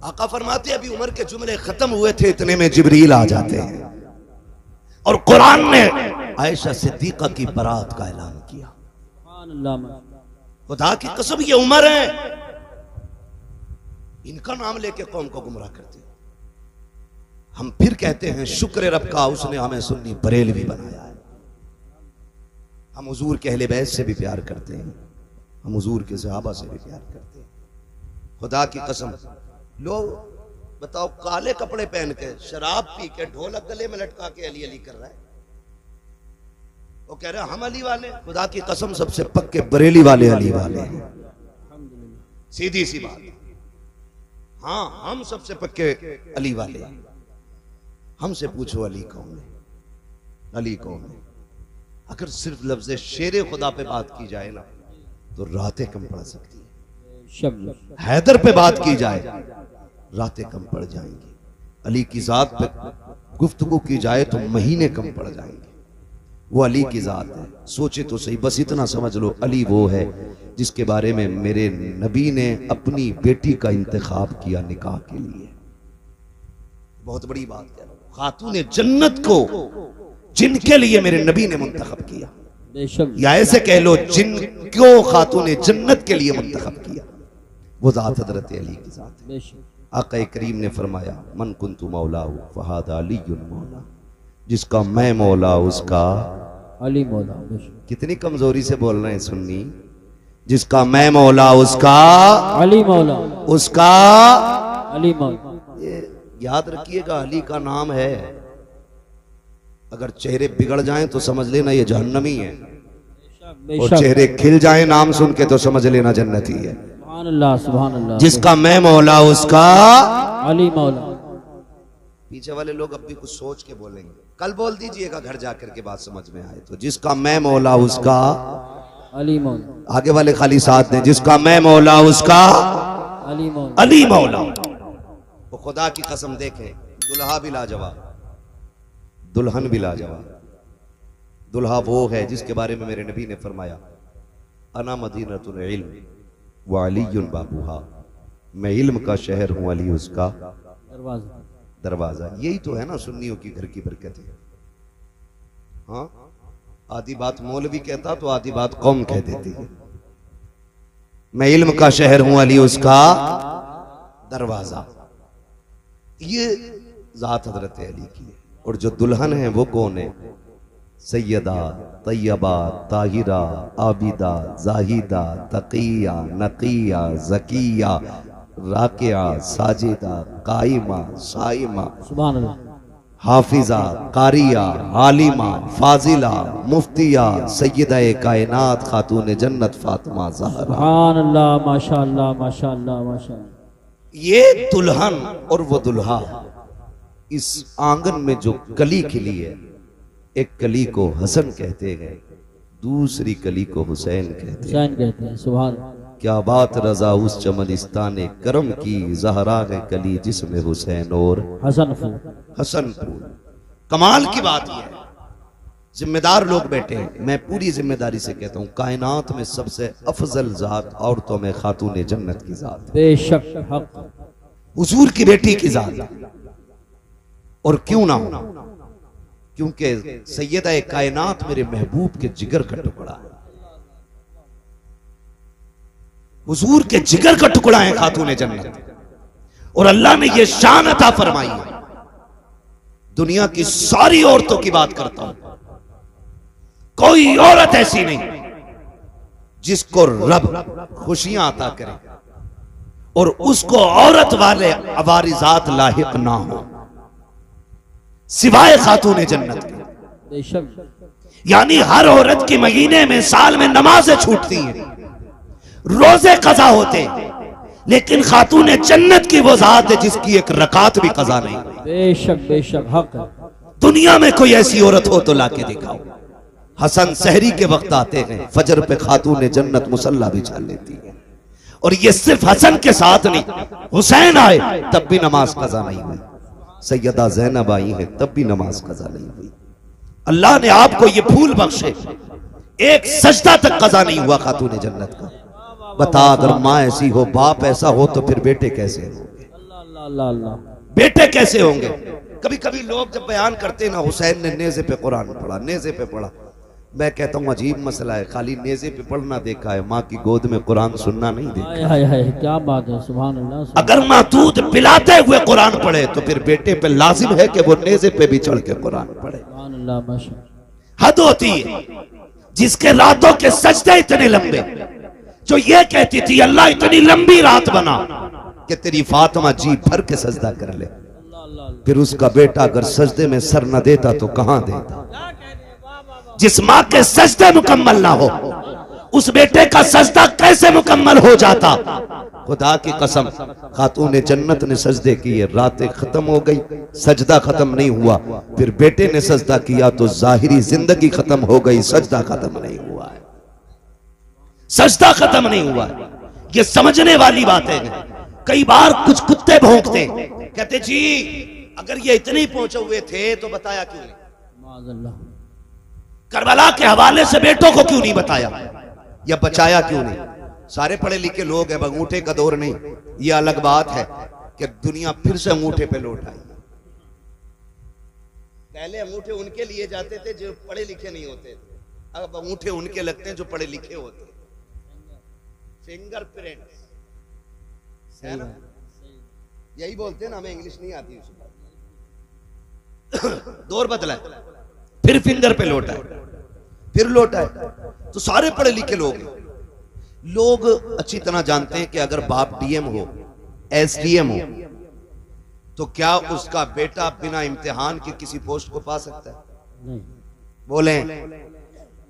आका फरमाते अभी उमर के जुमले खत्म हुए थे इतने में जिब्रील आ जाते हैं और कुरान ने आयशा सिद्दीका की बरात का ऐलान किया। खुदा की कसम ये उमर है, इनका नाम लेके कौम को गुमराह करते हैं। हम फिर कहते हैं शुक्र रब का उसने हमें सुन्नी बरेलवी बनाया है। हम हुजूर के अहले बैत से भी प्यार करते हैं, हम हुजूर के सहाबा से भी प्यार करते हैं। खुदा की कसम लोग बताओ काले कपड़े पहन के शराब पी के ढोलक गले में लटका के अली अली कर रहा है, वो कह रहे हम अली वाले। खुदा की कसम सबसे पक्के बरेली वाले अली वाले हैं, सीधी सी बात। हाँ हम सबसे पक्के अली वाले हैं। हमसे पूछो अली कौन है, अली कौन है। अगर सिर्फ लफ्ज़ शेर खुदा पे बात की जाए ना तो रातें कम पड़ सकती है। हैदर पे बात की जाए रातें कम पड़ जाएंगी। अली की जात पे गुफ्तगू की जाए तो महीने कम पड़ जाएंगे। वो अली की जात है। सोचे तो सही, बस इतना समझ लो अली वो है जिसके बारे में मेरे नबी ने अपनी बेटी का इंतखाब किया निकाह के लिए। बहुत बड़ी बात कह रहा हूं, खातून जन्नत को जिनके लिए मेरे नबी ने मुंतखब किया, या ऐसे कह लो जिनको खातून जन्नत के लिए मुंतखब किया, वो जात हजरत अली की जात है। आका करीम ने फरमाया मन कुन्तु मौला फहादा अलीयुन मौला, जिसका मैं मौला उसका अली मौला बेशक। कितनी कमजोरी से बोल रहे हैं सुन्नी। जिसका मैं मौला उसका अली मौला, उसका। अली मौला। ये याद रखिएगा, अली का नाम है। अगर चेहरे बिगड़ जाएं तो समझ लेना ये जहन्नमी है, और चेहरे खिल जाएं नाम सुन के तो समझ लेना जन्नती है। सुभान अल्लाह, सुभान अल्लाह। जिसका मैं मौला उसका अली मौला। पीछे वाले लोग अब भी कुछ सोच के बोलेंगे, कल बोल दीजिएगा घर जाकर के बात समझ में आए तो। जिसका मैं मौला उसका अली मौला। आगे वाले खाली साथ दें। जिसका मैं मौला उसका अली मौला। अली मौला। वो खुदा की कसम देखें, दुल्हा भी लाजवाब, दुल्हन भी लाजवाब। दुल्हा वो है जिसके बारे में मेरे नबी ने फरमाया, अना मदीनतुल इल्म व अलीयुन बाबूहा, मैं इल्म का शहर हूं, अली उसका दरवाजा। दरवाजा। यही तो है ना सुन्नियों की घर की बरकत है। हाँ, आधी बात मौलवी कहता तो आधी बात कौम कह देती है। मैं इल्म का शहर हूं, अली उसका दरवाजा। ये जात हजरत अली की है। और जो दुल्हन है वो कौन है? सैयदा तैयबा ताहिरा आबिदा जाहिदा तकिया नकिया जकिया राकिया साजिदा काइमा साइमा सुभान अल्लाह। हाफिजा कारिया आलिमा फाजिला मुफ्तिया सैयदा कायनात खातून जन्नत फातिमा ज़हरा। सुभान अल्लाह, माशाअल्लाह, माशाअल्लाह, माशाअल्लाह। ये दुल्हन और वो दुल्हा, इस आंगन में जो कली खिली है, एक कली को हसन कहते हैं, दूसरी कली को हुसैन कहते हैं। हुसैन कहते हैं। सुभान। क्या बात रजा उस चमनिस्तान करम की, ज़हरा है कली जिसमें हुसैन और हसन फूल। हसन फूल। कमाल की बात यह है, जिम्मेदार लोग बैठे हैं, मैं पूरी जिम्मेदारी से कहता हूं, कायनात में सबसे अफजल जात औरतों में खातून जन्नत की जात, बेशक हक। हुजूर की बेटी की जात। और क्यों ना हो, क्योंकि सैयदा कायनात मेरे महबूब के जिगर का टुकड़ा है, हुजूर के जिगर का टुकड़ा है खातून जन्नत। और अल्लाह ने यह शान अता फरमाई है। दुनिया की सारी औरतों की बात करता हूं, कोई औरत ऐसी नहीं जिसको रब खुशियां अता करे और उसको औरत वाले अवारिजात लाहिक ना हो, सिवाय खातून जन्नत के। बेशक। यानी हर औरत की महीने में साल में नमाजें छूटती हैं, रोजे कजा होते, लेकिन खातून जन्नत की वो जात है जिसकी एक रकात भी कजा नहीं। बेशक, बेशक हक। दुनिया में कोई ऐसी औरत हो तो लाके दिखाओ। हसन सहरी के वक्त आते हैं, फजर पे खातून जन्नत मुसल्ला बिछा लेती है। और ये सिर्फ हसन के साथ नहीं, हुसैन आए तब भी नमाज कजा नहीं हुई, सैयदा ज़ैनब आई है तब भी नमाज कजा नहीं हुई। अल्लाह ने आपको ये फूल बख्शे, एक सजदा तक कजा नहीं हुआ खातून जन्नत का। बता, अगर माँ ऐसी हो, बाप ऐसा हो, तो फिर बेटे कैसे होंगे? अल्लाह अल्लाह अल्लाह। बेटे कैसे होंगे? कभी कभी लोग जब बयान करते ना, हुसैन ने नेज़े पे कुरान पढ़ा, नेज़े पे पढ़ा, मैं कहता हूँ अजीब मसला है, खाली नेज़े पे पढ़ना देखा है, माँ की गोद में कुरान सुनना नहीं देखा। हाय हाय हाय, क्या बात है। सुभान अल्लाह, सुभान। अगर माँ दूध पिलाते हुए कुरान पढ़े तो फिर बेटे पे लाजिम है कि वो नेज़े पे भी चढ़ के कुरान पढ़े। सुभान अल्लाह, माशा। हद होती है जिसके रातों के सजदे इतने लंबे, जो ये कहती थी अल्लाह इतनी लंबी रात बना कि तेरी फातिमा जी भर के सजदा कर ले, फिर उसका बेटा अगर सजदे में सर न देता तो कहां देता? जिस माँ के सजदे मुकम्मल ना हो, उस बेटे का सजदा कैसे मुकम्मल हो जाता? खुदा की कसम, खातून जन्नत ने सजदे किए, रातें खत्म हो गई, सजदा खत्म नहीं हुआ, फिर बेटे ने सजदा किया तो जाहिरी जिंदगी खत्म हो गई, सजदा खत्म नहीं हुआ है, सजदा खत्म नहीं हुआ है। ये समझने वाली बातें हैं। कई बार कुछ कुत्ते भौंकते, कहते जी अगर ये इतने पहुंचे हुए थे तो बताया क्यों नहीं? माज़अल्लाह। करबला के हवाले से बेटों को क्यों नहीं बताया या बचाया क्यों नहीं? सारे पढ़े लिखे लोग हैं, अंगूठे का दौर नहीं। ये अलग बात है कि दुनिया फिर से अंगूठे पे लौट आई। पहले अंगूठे उनके लिए जाते थे जो पढ़े लिखे नहीं होते थे, अब अंगूठे उनके लगते हैं जो पढ़े लिखे होते। फिंगरप्रिंट है ना, यही बोलते हैं ना, हमें इंग्लिश नहीं आती। दौर बदला, फिर फिंगर पे लौटा। फिर लौट आए। तो सारे पढ़े लिखे लोग हैं। लोग अच्छी तरह जानते हैं कि अगर बाप डीएम हो, एसडीएम हो, तो क्या उसका बेटा बिना इम्तिहान के किसी पोस्ट को पा सकता है? नहीं। बोले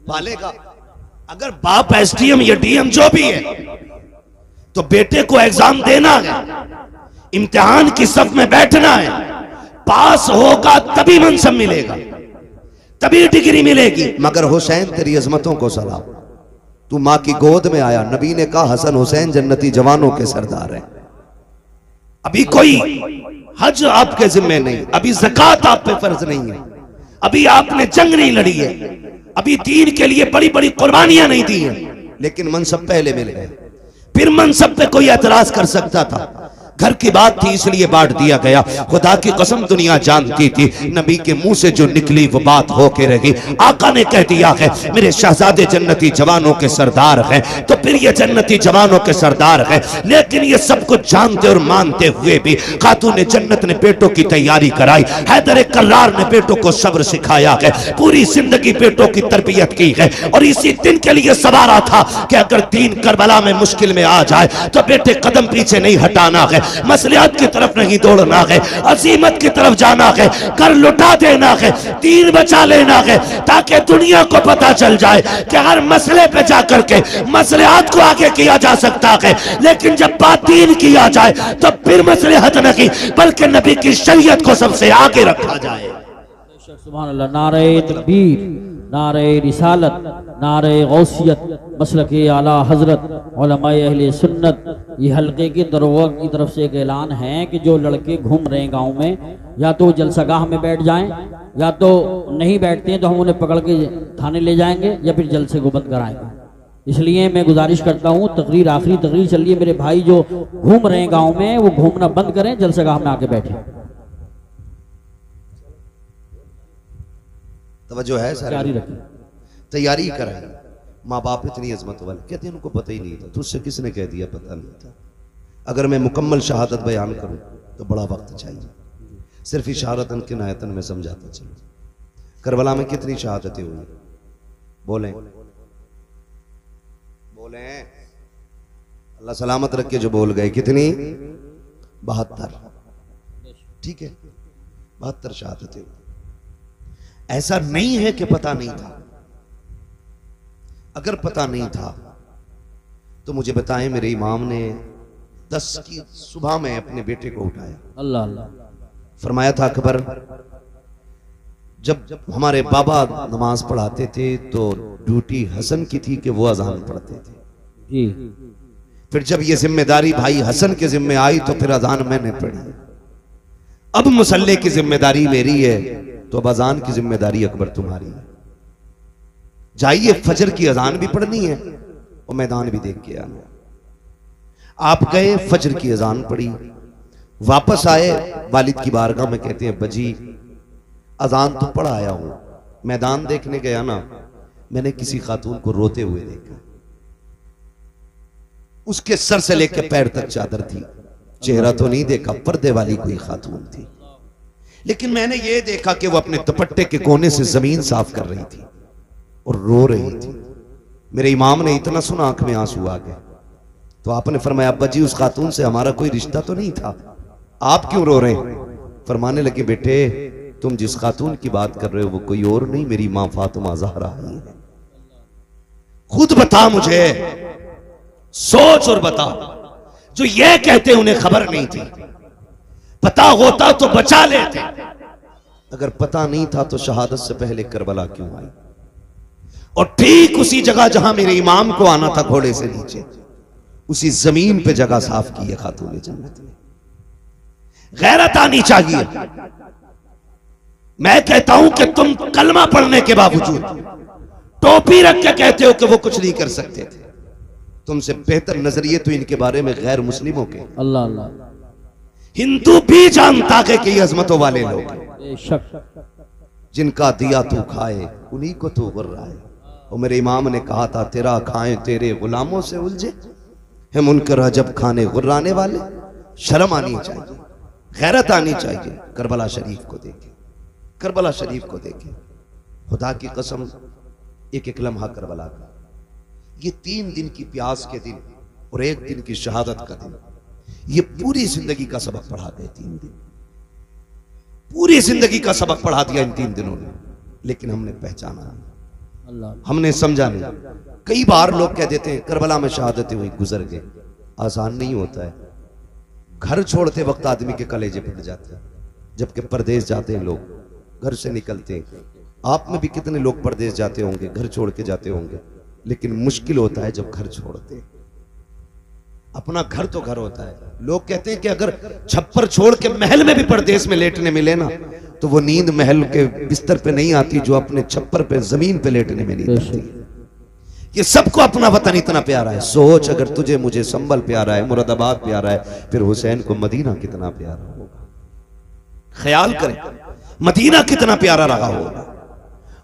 पालेगा। अगर बाप एसडीएम या डीएम जो भी है, तो बेटे को एग्जाम देना है, इम्तिहान की सफ में बैठना है, पास होगा तभी मनसब मिलेगा, तभी डिग्री मिलेगी। मगर हुसैन तेरी अजमतों को सलाम, तू माँ की गोद में आया। नबी ने कहा हसन हुसैन जन्नती जवानों के सरदार हैं। अभी कोई हज आपके जिम्मे नहीं, अभी ज़कात आप पे फर्ज नहीं है, अभी आपने जंग नहीं लड़ी है, अभी दीन के लिए बड़ी बड़ी कुर्बानियां नहीं दी हैं, लेकिन मनसब पहले मिल गए। फिर मनसब पे कोई एतराज कर सकता था। घर की बात थी इसलिए बांट दिया गया। खुदा की कसम दुनिया जानती थी नबी के मुंह से जो निकली वो बात होके रही। आका ने कह दिया है मेरे शहजादे जन्नती जवानों के सरदार हैं, तो फिर ये जन्नती जवानों के सरदार हैं। लेकिन ये सब कुछ जानते और मानते हुए भी खातून जन्नत ने बेटों की तैयारी कराई। हैदर कर्रार ने बेटों को सब्र सिखाया है, पूरी जिंदगी बेटों की तरबियत की है, और इसी दिन के लिए सवारा था कि अगर दीन करबला में मुश्किल में आ जाए तो बेटे कदम पीछे नहीं हटाना है, मसलियात की तरफ नहीं दौड़ना है, अजीमत की तरफ जाना है, कर लुटा देना है, दीन बचा लेना है, ताकि दुनिया को पता चल जाए कि हर मसले पे जाकर के मसलियात को आगे किया जा सकता है। लेकिन जब बात दीन किया जाए तो फिर मसलिहत नहीं बल्कि नबी की शरीयत को सबसे आगे रखा जाए। सुभान अल्लाह। नारे तकबीर, नारे रिसालत, नारे गौसियत, मसलके आला हजरत, उलमाए अहले सुन्नत। ये हल्के के दरोगा की तरफ से एक ऐलान है कि जो लड़के घूम रहे हैं गांव में, या तो जलसागाह में बैठ जाएं, या तो नहीं बैठते हैं तो हम उन्हें पकड़ के थाने ले जाएंगे या फिर जलसे को बंद कराएंगे। इसलिए मैं गुजारिश करता हूँ, तकरीर आखिरी तकरीर चल रही है, मेरे भाई जो घूम रहे हैं गाँव में वो घूमना बंद करें, जलसागाह में आके बैठे। तवज्जो है सर, जारी रखें, तैयारी कराई। माँ बाप इतनी अजमत वाले, कहते हैं उनको पता ही नहीं था। तुझसे किसने कह दिया पता नहीं था? अगर मैं मुकम्मल शहादत बयान करूं तो बड़ा वक्त चाहिए, सिर्फ इशारतन किनायतन में समझाता चलूं। करबला में कितनी शहादतें हुई? बोलें बोलें, अल्लाह सलामत रख के जो बोल गए। कितनी? 72। ठीक है, 72 शहादतें हुई। ऐसा नहीं है कि पता नहीं था। अगर पता नहीं था तो मुझे बताएं, मेरे इमाम ने 10 की सुबह में अपने बेटे को उठाया, अल्लाह अल्लाह, फरमाया था अकबर, जब हमारे बाबा नमाज पढ़ाते थे तो ड्यूटी हसन की थी कि वो अजान पढ़ते थे जी। फिर जब ये जिम्मेदारी भाई हसन के जिम्मे आई तो फिर अजान मैंने पढ़ी। अब मुसल्ले की जिम्मेदारी मेरी है तो अब अजान की जिम्मेदारी अकबर तुम्हारी है। जाइए, फजर की अजान भी पढ़नी है और मैदान भी देख के आना। आप गए, फजर की अजान पढ़ी, वापस आए, वालिद की बारगाह में कहते हैं बजी अजान तो पढ़ आया हूं, मैदान देखने गया ना, मैंने किसी खातून को रोते हुए देखा। उसके सर से लेकर पैर तक चादर थी, चेहरा तो नहीं देखा, पर्दे वाली कोई खातून थी, लेकिन मैंने ये देखा कि वो अपने दुपट्टे के कोने से जमीन साफ कर रही थी और रो रही थी। मेरे इमाम ने इतना सुना, आंख में आंसू आ गए। तो आपने फरमाया अब्बा जी उस खातून से हमारा कोई रिश्ता तो नहीं था, आप क्यों रो रहे हैं? फरमाने लगे बेटे तुम जिस खातून की बात कर रहे हो वो कोई और नहीं, मेरी मां फातिमा ज़हरा ही है। खुद बता मुझे, सोच और बता। जो ये कहते उन्हें खबर नहीं थी, पता होता तो बचा लेते। अगर पता नहीं था तो शहादत से पहले करबला क्यों आई? और ठीक उसी जगह जहां मेरे इमाम को आना था घोड़े से नीचे, उसी जमीन पे जगह साफ की है खातून जन्नत ने। गैरत आनी चाहिए। मैं कहता हूं कि तुम कलमा पढ़ने के बावजूद टोपी रख के कहते हो कि वो कुछ नहीं कर सकते थे। तुमसे बेहतर नजरिए तो इनके बारे में गैर मुस्लिमों के। अल्लाह अल्लाह, हिंदू भी जानता है कि ये अजमतों वाले लोग हैं। बेशक, जिनका दिया तू खाए उन्हीं को तू गुर्राए। और मेरे इमाम ने कहा था तेरा खाएं तेरे गुलामों से उलझे है मुनकर जब खाने गुर्राने वाले। शर्म आनी चाहिए, गैरत आनी चाहिए। करबला शरीफ को देखे, करबला शरीफ को देखे। खुदा की कसम एक एक लम्हा करबला का। ये 3 दिन की प्यास के दिन और 1 दिन की शहादत का दिन, ये पूरी जिंदगी का सबक पढ़ा गए। 3 दिन पूरी जिंदगी का सबक पढ़ा दिया इन 3 दिनों ने, लेकिन हमने पहचाना नहीं, हमने समझा नहीं। कई बार लोग कह देते हैं करबला में शहादतें हुई, गुजर गए। आसान नहीं होता है। घर छोड़ते वक्त आदमी के कलेजे फट जाते हैं, जबकि परदेश जाते हैं लोग, घर से निकलते हैं। आप में भी कितने लोग परदेश जाते होंगे, घर छोड़ के जाते होंगे, लेकिन मुश्किल होता है जब घर छोड़ते हैं। अपना घर तो घर होता है। लोग कहते हैं कि अगर छप्पर छोड़ के महल में भी परदेश में लेटने मिले ना, तो वो नींद महल के बिस्तर पे नहीं आती जो अपने छप्पर पे जमीन पे लेटने में नींद आती है। ये सबको अपना वतन इतना प्यारा है। सोच, अगर तुझे मुझे संभल प्यारा है, मुरादाबाद प्यारा है, फिर हुसैन को मदीना कितना प्यारा होगा। ख्याल करें, मदीना कितना प्यारा रहा होगा,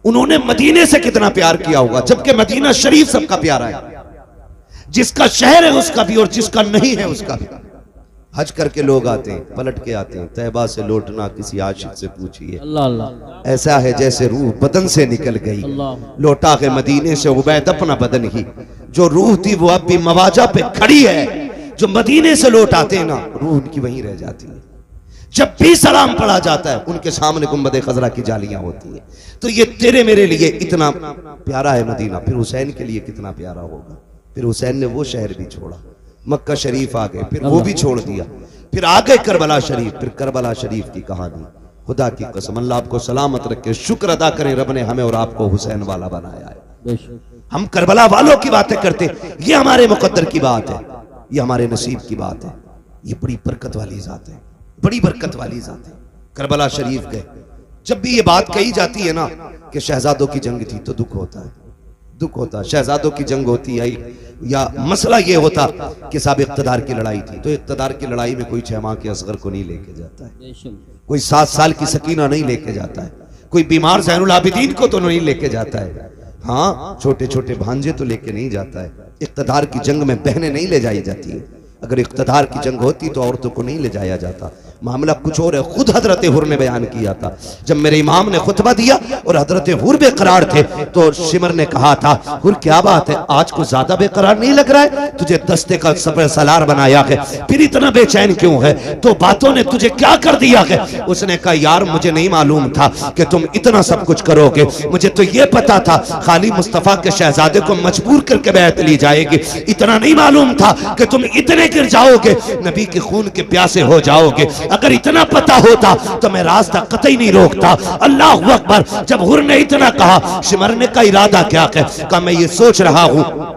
उन्होंने मदीने से कितना प्यार किया होगा। जबकि मदीना शरीफ सबका प्यारा है, जिसका शहर है उसका भी और जिसका नहीं है उसका भी। हज करके लोग आते हैं, पलट के आते हैं। तैबा से लौटना किसी आशिक से पूछिए, ऐसा है जैसे रूह बदन से निकल गई, लौटा के मदीने से उबैद अपना बदन ही। जो रूह थी वो अब भी मवाजा पे खड़ी है। जो मदीने से लौट आते हैं ना, रूह उनकी वहीं रह जाती है। जब भी सलाम पढ़ा जाता है, उनके सामने गुंबद खजरा की जालियां होती है। तो ये तेरे मेरे लिए इतना प्यारा है मदीना, फिर हुसैन के लिए कितना प्यारा होगा। फिर हुसैन ने वो शहर भी छोड़ा, मक्का शरीफ आ गए, फिर वो भी छोड़ दिया, फिर आ गए करबला शरीफ। फिर करबला शरीफ की कहानी, खुदा की कसम अल्लाह आपको सलामत रखे। शुक्र अदा करें रब ने हमें और आपको हुसैन वाला बनाया है। हम करबला वालों की बातें करते, ये हमारे मुकद्दर की बात है, ये हमारे नसीब की बात है। ये बड़ी बरकत वाली जात है, बड़ी बरकत वाली जात है। करबला शरीफ गए। जब भी ये बात कही जाती है ना कि शहजादों की जंग थी, तो दुख होता है, दुख होता। शहजादों की जंग होती है या मसला ये होता कि साहब इक़्तिदार की लड़ाई थी, तो इक़्तिदार की लड़ाई में कोई 6 माह के असगर को नहीं लेके जाता है, कोई 7 साल की सकीना नहीं लेके जाता है, कोई बीमार ज़ैनुल आबिदीन को तो नहीं लेके जाता है। हाँ, छोटे छोटे भांजे तो लेके नहीं जाता है। इक़्तिदार की जंग में बहनें नहीं ले जाई जाती है। अगर इक़्तिदार की जंग होती तो औरतों को नहीं ले जाया जाता। मामला कुछ और है। खुद हजरत हुर ने बयान किया था, जब मेरे इमाम ने खुतबा दिया और हजरत हुर बेकरार थे, तो शिमर ने कहा था, हुर क्या बात है, आज को ज्यादा बेकरार नहीं लग रहा है? तुझे दस्ते का सफर सलार बनाया है, फिर इतना बेचैन क्यों है? तो बातों ने तुझे क्या कर दिया है? उसने कहा, यार मुझे नहीं मालूम था कि तुम इतना सब कुछ करोगे। मुझे तो ये पता था खाली मुस्तफा के शहजादे को मजबूर करके बैत ली जाएगी। इतना नहीं मालूम था कि तुम इतने गिर जाओगे, नबी के खून के प्यासे हो जाओगे। अगर इतना पता होता तो मैं रास्ता कतई नहीं रोकता। अल्लाह अकबर। जब हुर ने इतना कहा, शिमरने का इरादा क्या है? कहा, मैं ये सोच रहा हूं,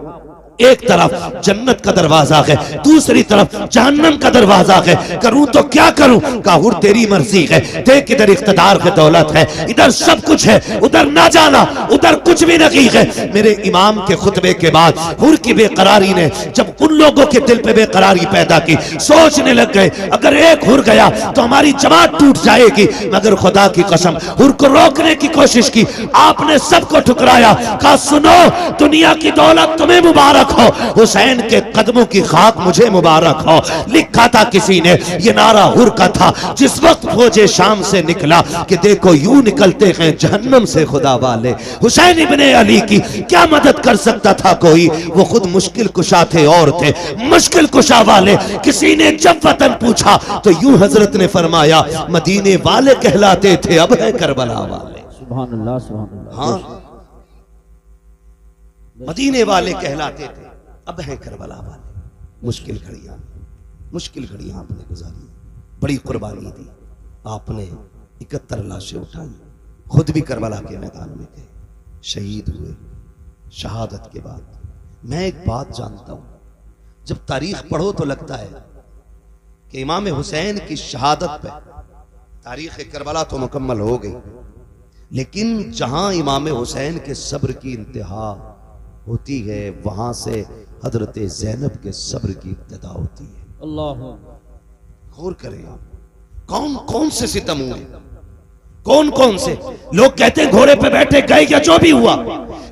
एक तरफ जन्नत का दरवाजा है, दूसरी तरफ जहन्नम का दरवाजा है, करूं तो क्या करूं? कहा, हुर तेरी मर्जी है। देख इधर इख्तिदार की दौलत है, इधर सब कुछ है, उधर ना जाना, उधर कुछ भी नहीं है। मेरे इमाम के खुतबे के बाद हुर की बेकरारी ने जब उन लोगों के दिल पे बेकरारी पैदा की, सोचने लग गए अगर एक हुर गया तो हमारी जमात टूट जाएगी। मगर खुदा की कसम, हुर को रोकने की कोशिश की, आपने सबको ठुकराया। कहा, सुनो, दुनिया की दौलत तुम्हें मुबारक हो, हुसैन के कदमों की खाक मुझे मुबारक हो। लिखा था किसी ने, ये नारा हुर का था जिस वक्त फौजे शाम से निकला कि देखो यूं निकलते हैं जहन्नम से खुदा वाले। हुसैन इब्ने अली की क्या मदद कर सकता था कोई? वो खुद मुश्किल कुशा थे और थे मुश्किल कुशा वाले। किसी ने जब वतन पूछा तो यूं हजरत ने फरमाया, मदीने वाले कहलाते थे, अब है करबला वाले। सुभान अल्लाह, सुभान अल्लाह। हाँ, मदीने वाले कहलाते थे, अब हैं करबला वाले। मुश्किल घड़ियां आपने गुजारी, बड़ी कुर्बानी दी आपने। 71 लाशें उठाई, खुद भी करबला के मैदान में गए, शहीद हुए। शहादत के बाद मैं एक बात जानता हूं, जब तारीख पढ़ो तो लगता है कि इमाम हुसैन की शहादत पे तारीख करबला तो मुकम्मल हो गई, लेकिन जहां इमाम हुसैन के सब्र की इंतहा होती है, वहां से हजरत ज़ैनब के सब्र की इब्तिदा होती है। अल्लाह, गौर करें आप, कौन कौन से सितम हुए, कौन कौन से लोग कहते हैं घोड़े पे बैठे गए या जो भी हुआ,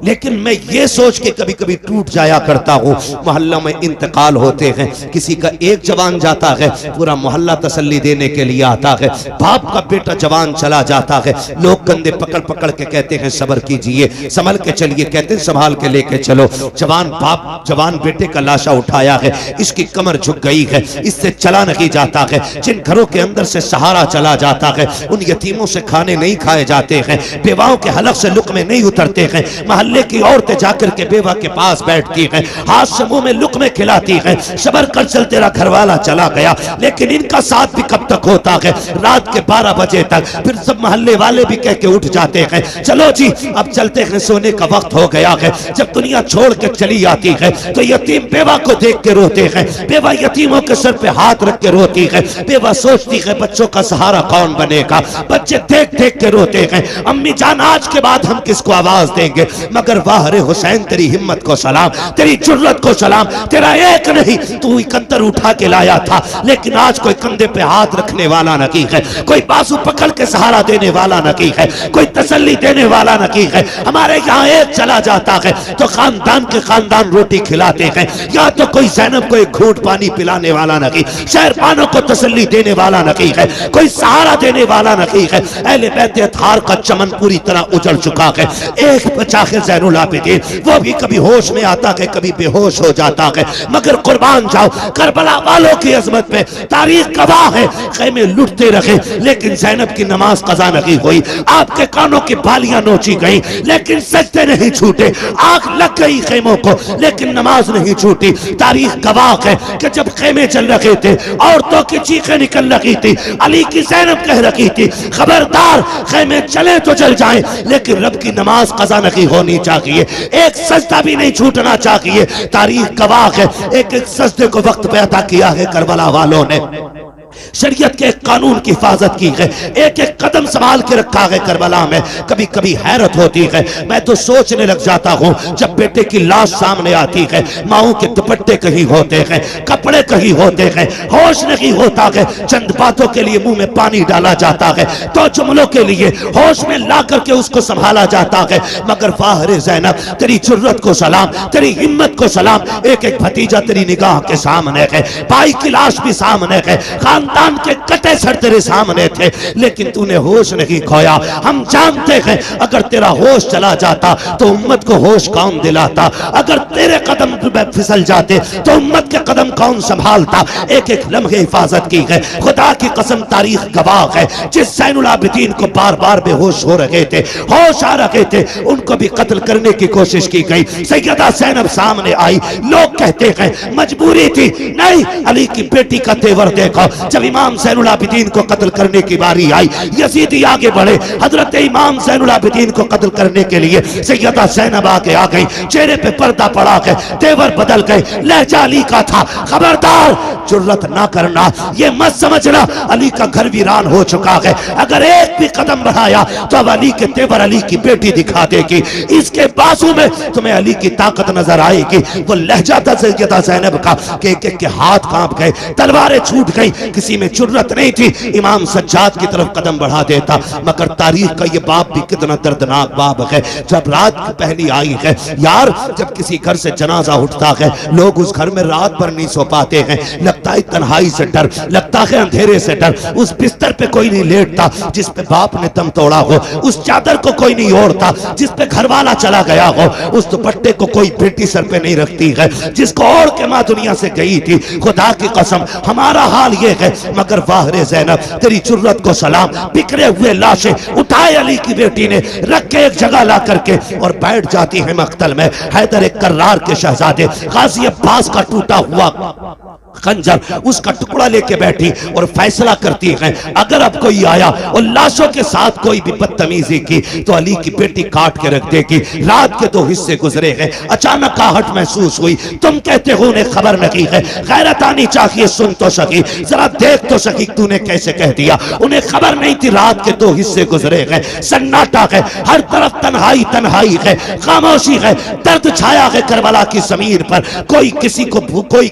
लेकिन मैं ये सोच के कभी कभी टूट जाया करता हूँ, मोहल्ला में इंतकाल होते हैं, किसी का एक जवान जाता है, पूरा मोहल्ला तसल्ली देने के लिए आता है, बाप का बेटा जवान चला जाता है, लोग कंधे पकड़ पकड़ के कहते हैं सब्र कीजिए, संभल के चलिए, कहते हैं संभाल के लेके चलो। जवान बाप जवान बेटे का लाशा उठाया है, इसकी कमर झुक गई है, इससे चला नहीं जाता है। जिन घरों के अंदर से सहारा चला जाता है, उन यतीमों से खाने नहीं खाए जाते हैं, बेवाओं के हलक से लुक्मे नहीं उतरते हैं। मोहल्ले की औरतें जाकर के बेवा के पास बैठती हैं, हाथ से मुंह में लुक्मे खिलाती हैं, सबर कर चल तेरा घरवाला चला गया। लेकिन इनका साथ भी कब तक होता है? रात के 12 बजे तक। फिर सब मोहल्ले वाले भी कह के उठ जाते हैं, चलो जी अब चलते हैं, सोने का वक्त हो गया है। जब दुनिया छोड़ के चली आती है तो यतीम बेवा को देख के रोते हैं, बेवा यतीमों के सर पे हाथ रख के रोती है, बेवा सोचती है बच्चों का सहारा कौन बनेगा। बच्चे देख देख के रोते हैं, अम्मी जान आज के बाद हम किसको आवाज देंगे। मगर वाह रे हुसैन, तेरी हिम्मत को सलाम, तेरी जुर्रत को सलाम, तेरा एक नहीं तू इकहत्तर उठा के लाया था, लेकिन आज कोई कंधे पे हाथ रखने वाला नहीं है, कोई बाजू पकड़ के सहारा देने वाला नहीं है, कोई तसल्ली देने वाला नहीं है। हमारे यहाँ एक चला जाता है तो खानदान के खानदान रोटी खिलाते हैं, या तो कोई ज़ैनब को एक घूंट पानी पिलाने वाला नहीं, शहरबानों को तसल्ली देने वाला नहीं है, कोई सहारा देने वाला नहीं है। अहले बैत अतहार का चमन पूरी तरह उजड़ चुका है। एक बचा है ज़ैनुल आबिदीन, वो भी कभी होश में आता है, कभी बेहोश हो जाता है। मगर कुर्बान जाओ करबला वालों की अजमत पे, तारीख गवाह है, खेमे लुटते रहे लेकिन ज़ैनब की नमाज कज़ा नहीं हुई, आपके कानों की बालियां नोची गई लेकिन सजदे नहीं छूटे, आग लग गई खेमों को लेकिन नमाज नहीं छूटी। तारीख गवाह है कि जब खेमे चल रहे थे, औरतों की चीखें निकल रही थी, अली की ज़ैनब कह रही थी खबरदार खेमे चले तो चल जाएं, लेकिन रब की नमाज कज़ा नहीं होनी चाहिए, एक सजदा भी नहीं छूटना चाहिए। तारीख गवाह है, एक एक सजदे को वक्त पे अता किया है करबला वालों ने, शरीयत के कानून की हिफाजत की है, एक एक कदम संभाल के रखा है करबला में। कभी कभी हैरत होती है, मैं तो सोचने लग जाता हूँ जब बेटे की लाश सामने आती है, माओं के दुपट्टे कहीं होते हैं, कपड़े कहीं होते हैं, होश नहीं होता है, चंद बातों के लिए मुंह में पानी डाला जाता है, तो जुमलों के लिए होश में ला करके उसको संभाला जाता है। मगर वाह रे ज़ैनब, तेरी जुर्रत को सलाम, तेरी हिम्मत को सलाम, एक एक भतीजा तेरी निगाह के सामने है, भाई की लाश भी सामने है, खानदान के कटे सर तेरे सामने थे, लेकिन तूने होश नहीं खोया। हम जानते हैं अगर तेरा होश चला जाता तो उम्मत को होश कौन दिलाता, अगर तेरे कदम फिसल जाते तो उम्मत के कदम कौन संभालता। एक एक लम्हे हिफाजत की है, खुदा की कसम तारीख गवाह है, जिस ज़ैनुल आबिदीन को बार बार बेहोश हो रहे थे, होश आ रहे थे, उनको भी कत्ल करने की कोशिश की गई। सैयदा ज़ैनब सामने आई, लोग कहते हैं मजबूरी थी, नहीं अली की बेटी का तेवर देखो। जब इमाम ज़ैनुल आबिदीन को कत्ल करने की बारी आई, यजीदी आगे बढ़े, हजरत इमाम ज़ैनुल आबिदीन को कत्ल करने के लिए सैयदा ज़ैनब आगे आ गई, चेहरे पे पर्दा पड़ा गए, तेवर बदल गए, लहजा अली का था। खबरदार जुर्रत ना करना, ये मत समझना अली का घर वीरान हो चुका है, अगर एक भी कदम बढ़ाया तो अब अली के तेवर अली की बेटी दिखा देगी, इसके बाजू में तुम्हें अली की ताकत नजर आएगी। वो लहजा था सैयदा ज़ैनब का कि एक एक के हाथ कांप गए, तलवारें छूट गई, किसी में जुर्रत नहीं थी इमाम सज्जाद की तरफ कदम बढ़ा देता। मगर तारीख का ये बाब भी कितना दर्दनाक बाब है। जब रात की पहली आई है यार, जब किसी घर से जनाजा उठता है, लोग उस घर में रात भर नहीं सो पाते हैं, लगता है तन्हाई से डर, लगता है अंधेरे से डर, उस बिस्तर पे कोई नहीं लेटता जिस पे बाप ने दम तोड़ा हो, उस चादर को कोई नहीं ओढ़ता जिस पे घरवाला चला गया हो, उस दुपट्टे को कोई बेटी सर पे नहीं रखती है जिसको ओढ़ के माँ दुनिया से गई थी। खुदा की कसम हमारा हाल ये है। मगर वाह रे ज़ैनब, तेरी जुर्रत को सलाम, बिखरे हुए लाशें उठाए अली की बेटी ने, रख के एक जगह ला करके और बैठ जाती है मख्तल में। हैदर कर्रार के शहजादे, गाजी अब्बास का टूटा हुआ खंजर, उसका टुकड़ा लेके बैठी और फैसला करती है अगर अब कोई आया और लाशों के साथ कोई भी बदतमीजी की तो अली की बेटी काट के रख देगी। रात के 2 हिस्से गुजरे हैं, अचानक आहट महसूस हुई, तुम कहते हो उन्हें खबर नहीं है, गैरत आनी चाहिए, सुन तो सकी, जरा देख तो सकी तूने कैसे कह दिया। उन्हें खबर नहीं थी रात के 2 हिस्से गुजरे हैं, सन्नाटा है, हर तरफ तन्हाई तन्हाई है, खामोशी है, दर्द छाया है करबला की ज़मीन पर, कोई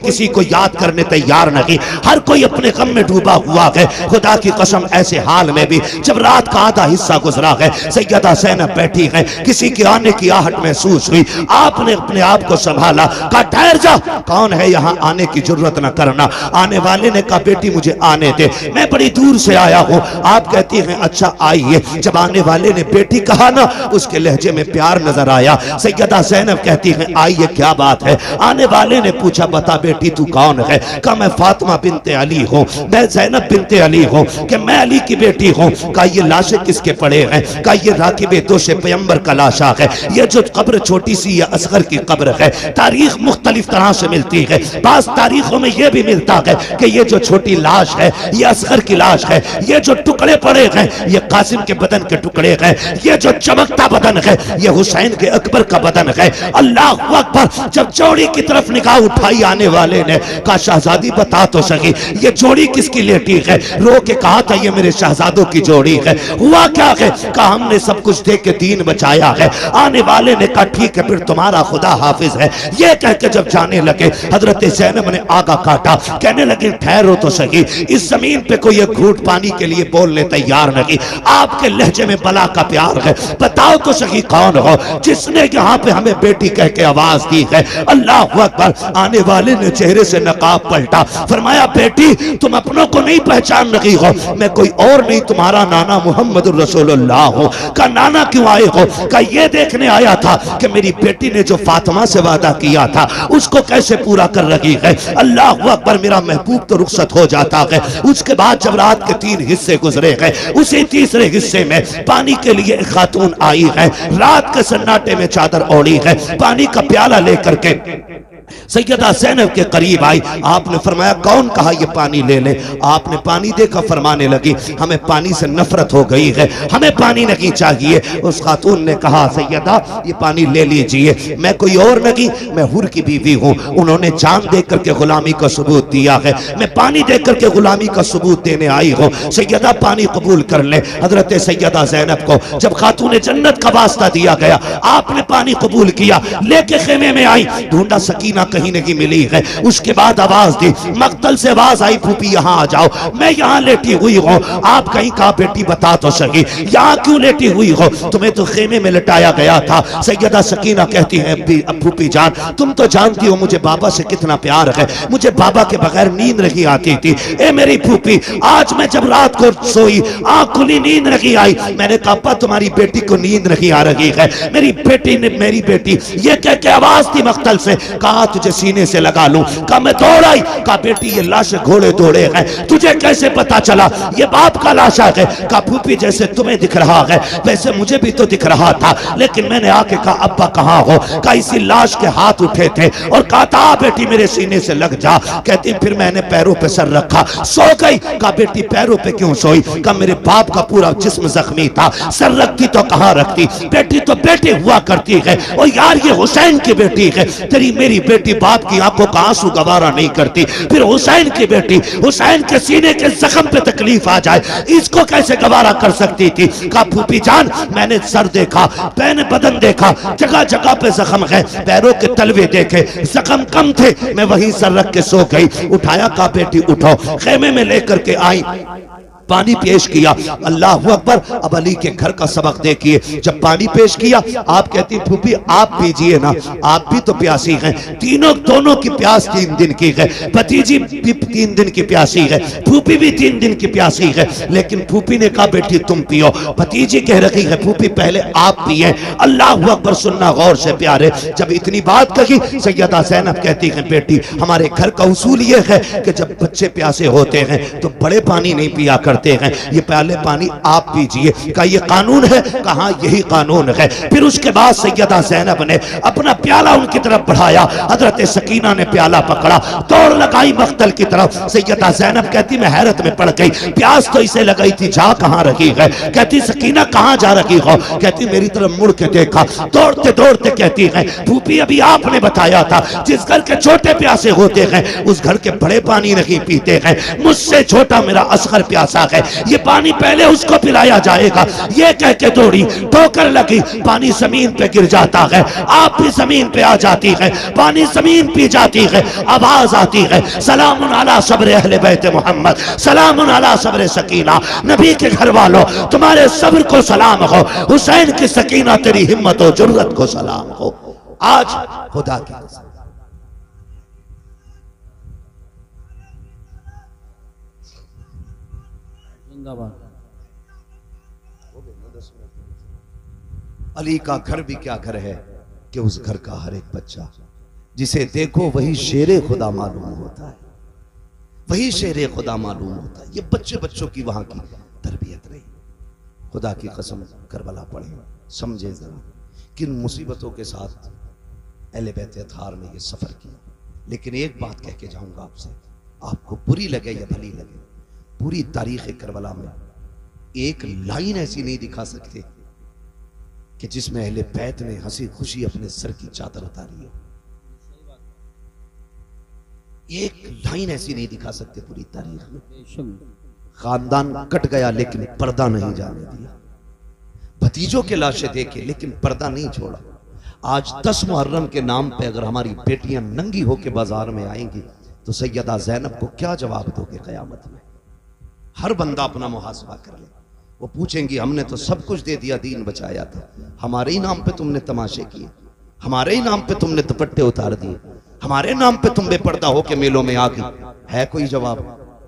किसी को याद कर करने तैयार नहीं, हर कोई अपने गम में डूबा हुआ है। खुदा की कसम ऐसे हाल में भी जब रात का आधा हिस्सा गुजरा है, सैयदा ज़ैनब बैठी है, किसी के आने की आहट महसूस हुई, आपने अपने आप को संभाला, कहा ठहर जा, कौन है यहाँ, आने की जरूरत न करना। आने वाले ने कहा बेटी मुझे आने दे, मैं बड़ी दूर से आया हूँ। आप कहती हैं अच्छा आइए। जब आने वाले ने बेटी कहा ना, उसके लहजे में प्यार नजर आया। सैयदा ज़ैनब कहती हैं आइए क्या बात है। आने वाले ने पूछा बता बेटी तू कौन है। कहा मैं फातिमा बिनते अली हूँ, मैं ज़ैनब बिनते अली हूँ, कि मैं अली की बेटी हूँ। कहा ये लाशें किसके पड़े हैं। कहा ये राकिबे दोषे पैगंबर का लाशा है। ये जो कब्र छोटी सी है असगर की कब्र है। तारीख मुख्तलिफ तरह से मिलती है, बास तारीखों में यह भी मिलता है कि ये जो छोटी लाश है ये असगर की लाश है, ये जो टुकड़े पड़े हैं ये कासिम के बदन के टुकड़े हैं, ये जो चमकता बदन है ये हुसैन के अकबर का बदन है। अल्लाह अकबर। जब जोड़ी की तरफ निगाह उठाई आने वाले ने, कहा शहजादी बता तो सकी ये जोड़ी किसकी लेटी है। रो के कहा था ये मेरे शहजादों की जोड़ी है। हुआ क्या है। कहा हमने सब कुछ दे के दीन बचाया है। आने वाले ने कहा ठीक है फिर तुम्हारा खुदा हाफिज है। ये कह के जब जाने लगे हजरत ज़ैनब ने आगा काटा, कहने लगे ठहरो तो सही, इस जमीन पे कोई एक घूंट पानी के लिए बोलने तैयार नहीं। आपके लहजे में बला का प्यार है, बताओ तो सही कौन हो जिसने यहाँ पे हमें बेटी कह के आवाज दी है। अल्लाह अकबर। आने वाले ने चेहरे से नकाब पलटा, फरमाया बेटी तुम अपनों को नहीं पहचान रही हो, मैं कोई और नहीं तुम्हारा नाना मोहम्मद रसूलुल्लाह हूँ। का नाना क्यों आए हो। का ये देखने आया था कि मेरी बेटी ने जो फातिमा से वादा किया था उसको कैसे पूरा कर रही है। अल्लाह अकबर। मेरा महबूब तो रुखसत हो जाता है। उसके बाद जब रात के 3 हिस्से गुजरे हैं, उसी तीसरे हिस्से में पानी के लिए एक खातून आई है, रात के सन्नाटे में चादर ओढ़ी है, पानी का प्याला लेकर के सैयदा ज़ैनब के करीब आई। आपने फरमाया कौन, कहा ये पानी ले ले। आपने पानी देखा, फरमाने लगी हमें पानी से नफरत हो गई है, हमें पानी नहीं चाहिए। उस खातून ने कहा सैयदा ये पानी ले लीजिए, मैं कोई और नहीं, मैं हुर की बीवी हूँ। उन्होंने जान दे करके गुलामी का सबूत दिया है, मैं पानी दे करके गुलामी का सबूत देने आई हूँ। सैयदा पानी कबूल कर ले। हजरत सैयदा ज़ैनब को जब खातून जन्नत का वास्ता दिया गया, आपने पानी कबूल किया, लेके खेमे में आई, ढूंढा सकीना कहीं नहीं मिली है। उसके बाद आवाज दी, मक्तल से आवाज आई फूफी यहाँ आ जाओ, मैं यहाँ लेटी हुई हूँ। आप कहीं कहा बेटी बता तो सही यहाँ क्यों लेटी हुई हो, तुम्हें तो खेमे में लटाया गया था। सैयदा सकीना कहती है फूफी जान तुम तो जानती हो मुझे बाबा से कितना प्यार है, मुझे बाबा के बगैर नींद नहीं आती थी। ए मेरी फूफी आज मैं जब रात को सोई आंख खुली नींद नहीं आई, मैंने कहा अप्पा तुम्हारी बेटी को नींद नहीं आ रही है। मेरी बेटी ने मेरी बेटी ये कह के आवाज दी मक्तल से, कहा तुझे सीने से लगा लूं। कहा मैं दौड़ आई, कहा बेटी ये लाश घोड़े दौड़े हैं, तुझे कैसे पता चला ये बाप का लाशा है। कहा फूफी जैसे तुम्हें दिख रहा है वैसे मुझे भी तो दिख रहा था, लेकिन मैंने आके कहा अब्बा कहाँ हो। कहा इसी लाश के हाथ उठे थे और कहा था बेटी मेरे सीने से लग जा। कहती फिर मैंने पैरों पे सर रखा, सो गई। कहा बेटी पैरों पे क्यों सोई। कहा मेरे बाप का पूरा जिस्म जख्मी था, सर रखती तो कहाँ रखती, बेटी तो बेटी हुआ करती है। और यार ये हुसैन की बेटी है, तेरी मेरी बेटी बाप की आंखों का आंसू गवारा नहीं करती, फिर हुसैन की बेटी हुसैन के सीने के जख्म पे तकलीफ आ जाए इसको कैसे गवारा कर सकती थी। कहा फूफी जान मैंने सर देखा, मैंने बदन देखा, जगह जगह पे जख्म है, पैरों के तलवे देखे जख्म कम थे, मैं वहीं सर रख के सो गई। उठाया कहा बेटी उठो, खेमे में लेकर के आई, पानी पेश किया। अल्लाह अकबर। अब अली के घर का सबक देखिए, जब पानी पेश किया आप कहती फूफी आप पीजिए ना, आप भी तो प्यासी हैं। तीनों दोनों की प्यास 3 दिन की है, भतीजी भी 3 दिन की प्यासी है, फूफी भी 3 दिन की प्यासी है। लेकिन फूफी ने कहा बेटी तुम पियो, भतीजी कह रही है फूफी पहले आप पिए। अल्लाह अकबर। सुनना गौर से प्यारे, जब इतनी बात कही सैयदा ज़ैनब कहती है बेटी हमारे घर का उसूल ये है कि जब बच्चे प्यासे होते हैं तो बड़े पानी नहीं पिया कर हैं, ये पहले पानी आप पीजिए। का ये कानून है, कहा यही कानून है। फिर उसके बाद सैयदा ज़ैनब ने अपना प्याला उनकी तरफ बढ़ाया, हजरत सकीना ने प्याला पकड़ा, दौड़ लगाई मख्तल की तरफ। सैयदा ज़ैनब कहती मैं हैरत में पड़ गई, प्यास तो इसे लगाई थी जा कहां रही है। कहती सकीना कहां जा रही हो। कहती मेरी तरफ मुड़ के देखा, दौड़ते दौड़ते कहती है फूफी अभी आपने बताया था जिस घर के छोटे प्यासे होते हैं उस घर के बड़े पानी नहीं पीते हैं, मुझसे छोटा मेरा असगर प्यासा है, ये पानी पहले उसको पिलाया जाएगा। ये कह के दौड़ी, ठोकर लगी, पानी जमीन पे गिर जाता है, आप भी जमीन पे आ जाती है, पानी जमीन पी जाती है, आवाज आती है, सलामुन अला सब्र अहले बैत मोहम्मद, सलामुन अला सब्र सकीना। नबी के घर वालों, तुम्हारे सब्र को सलाम हो, हुसैन की सकीना तेरी हिम्मत और जुर्रत को सलाम हो। आज खुदा की कसम अली का घर भी क्या घर है कि उस घर का हर एक बच्चा जिसे देखो वही शेरे खुदा मालूम होता है, वही शेरे खुदा मालूम होता है। ये बच्चे बच्चों की वहां की तरबियत रही। खुदा की कसम करबला पढ़े, समझे जरा किन मुसीबतों के साथ अहले बैत अतहार ने ये सफर किया। लेकिन एक बात कह के जाऊंगा आपसे, आपको बुरी लगे या भली लगे, पूरी तारीख करबला में एक लाइन ऐसी नहीं दिखा सकते कि जिसमें अहले बैत ने हंसी खुशी अपने सर की चादर उतारी हो। एक लाइन ऐसी नहीं दिखा सकते पूरी तारीख में। खानदान कट गया लेकिन पर्दा नहीं जाने दिया, भतीजों के लाशें देखे लेकिन पर्दा नहीं छोड़ा। आज 10 मुहर्रम के नाम पे अगर हमारी बेटियां नंगी होके बाजार में आएंगी तो सैयदा ज़ैनब को क्या जवाब दोगे क़यामत में? हर बंदा अपना मुहासबा कर ले। वो पूछेंगी हमने तो सब कुछ दे दिया, दीन बचाया था, हमारे ही नाम पे तुमने तमाशे किए, हमारे ही नाम पे तुमने दुपट्टे उतार दिए, हमारे नाम पे तुम बेपर्दा होके मेलों में आ गई। है कोई जवाब?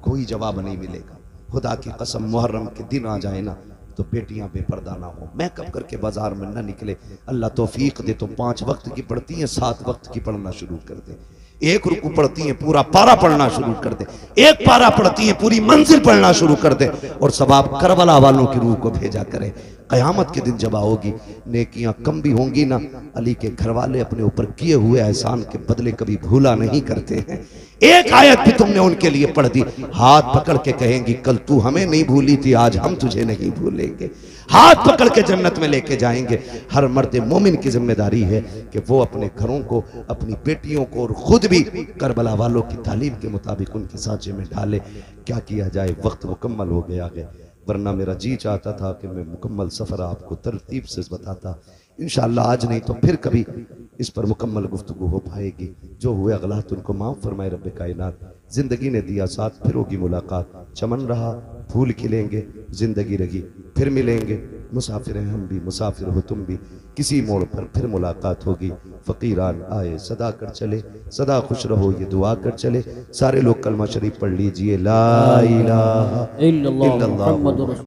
कोई जवाब नहीं मिलेगा। खुदा की कसम मुहर्रम के दिन आ जाए ना तो बेटियां बेपर्दा ना हो, मेकअप करके बाजार में ना निकले। अल्लाह तौफीक दे तो 5 वक्त की पढ़ती हैं, 7 वक्त की पढ़ना शुरू कर दे। एक रुकू पढ़ती हैं, पूरा पारा पढ़ना शुरू कर दे। एक पारा पढ़ती हैं, पूरी मंजिल पढ़ना शुरू कर दे। और सवाब करबला वालों की रूह को भेजा करे। कयामत के दिन जब आओगी, नेकियां कम भी होंगी ना, अली के घर वाले अपने ऊपर किए हुए एहसान के बदले कभी भूला नहीं करते हैं। एक आयत भी तुमने उनके लिए पढ़ दी, हाथ पकड़ के कहेंगी कल तू हमें नहीं भूली थी, आज हम तुझे नहीं भूलेंगे। हाथ पकड़ के जन्नत में लेके जाएंगे। हर मर्द मोमिन की जिम्मेदारी है कि वो अपने घरों को, अपनी बेटियों को और खुद भी करबला वालों की तालीम के मुताबिक उनके सांचे में डाले। क्या किया जाए, वक्त मुकम्मल हो गया है, वरना मेरा जी चाहता था कि मैं मुकम्मल सफ़र आपको तरतीब से बताता। इंशाअल्लाह आज नहीं तो फिर कभी इस पर मुकम्मल गुफ्तगू हो पाएगी। जो हुए गलत उनको माफ़ फरमाए रब कायनात। जिंदगी ने दिया साथ, फिर होगी मुलाकात। चमन रहा फूल खिलेंगे, जिंदगी रही फिर मिलेंगे। मुसाफिर हैं हम भी, मुसाफिर हो तुम भी, किसी मोड़ पर फिर मुलाकात होगी। फ़कीरान आए सदा कर चले, सदा खुश रहो ये दुआ कर चले। सारे लोग कलमा शरीफ पढ़ लीजिए, ला इलाहा इल्लल्लाह।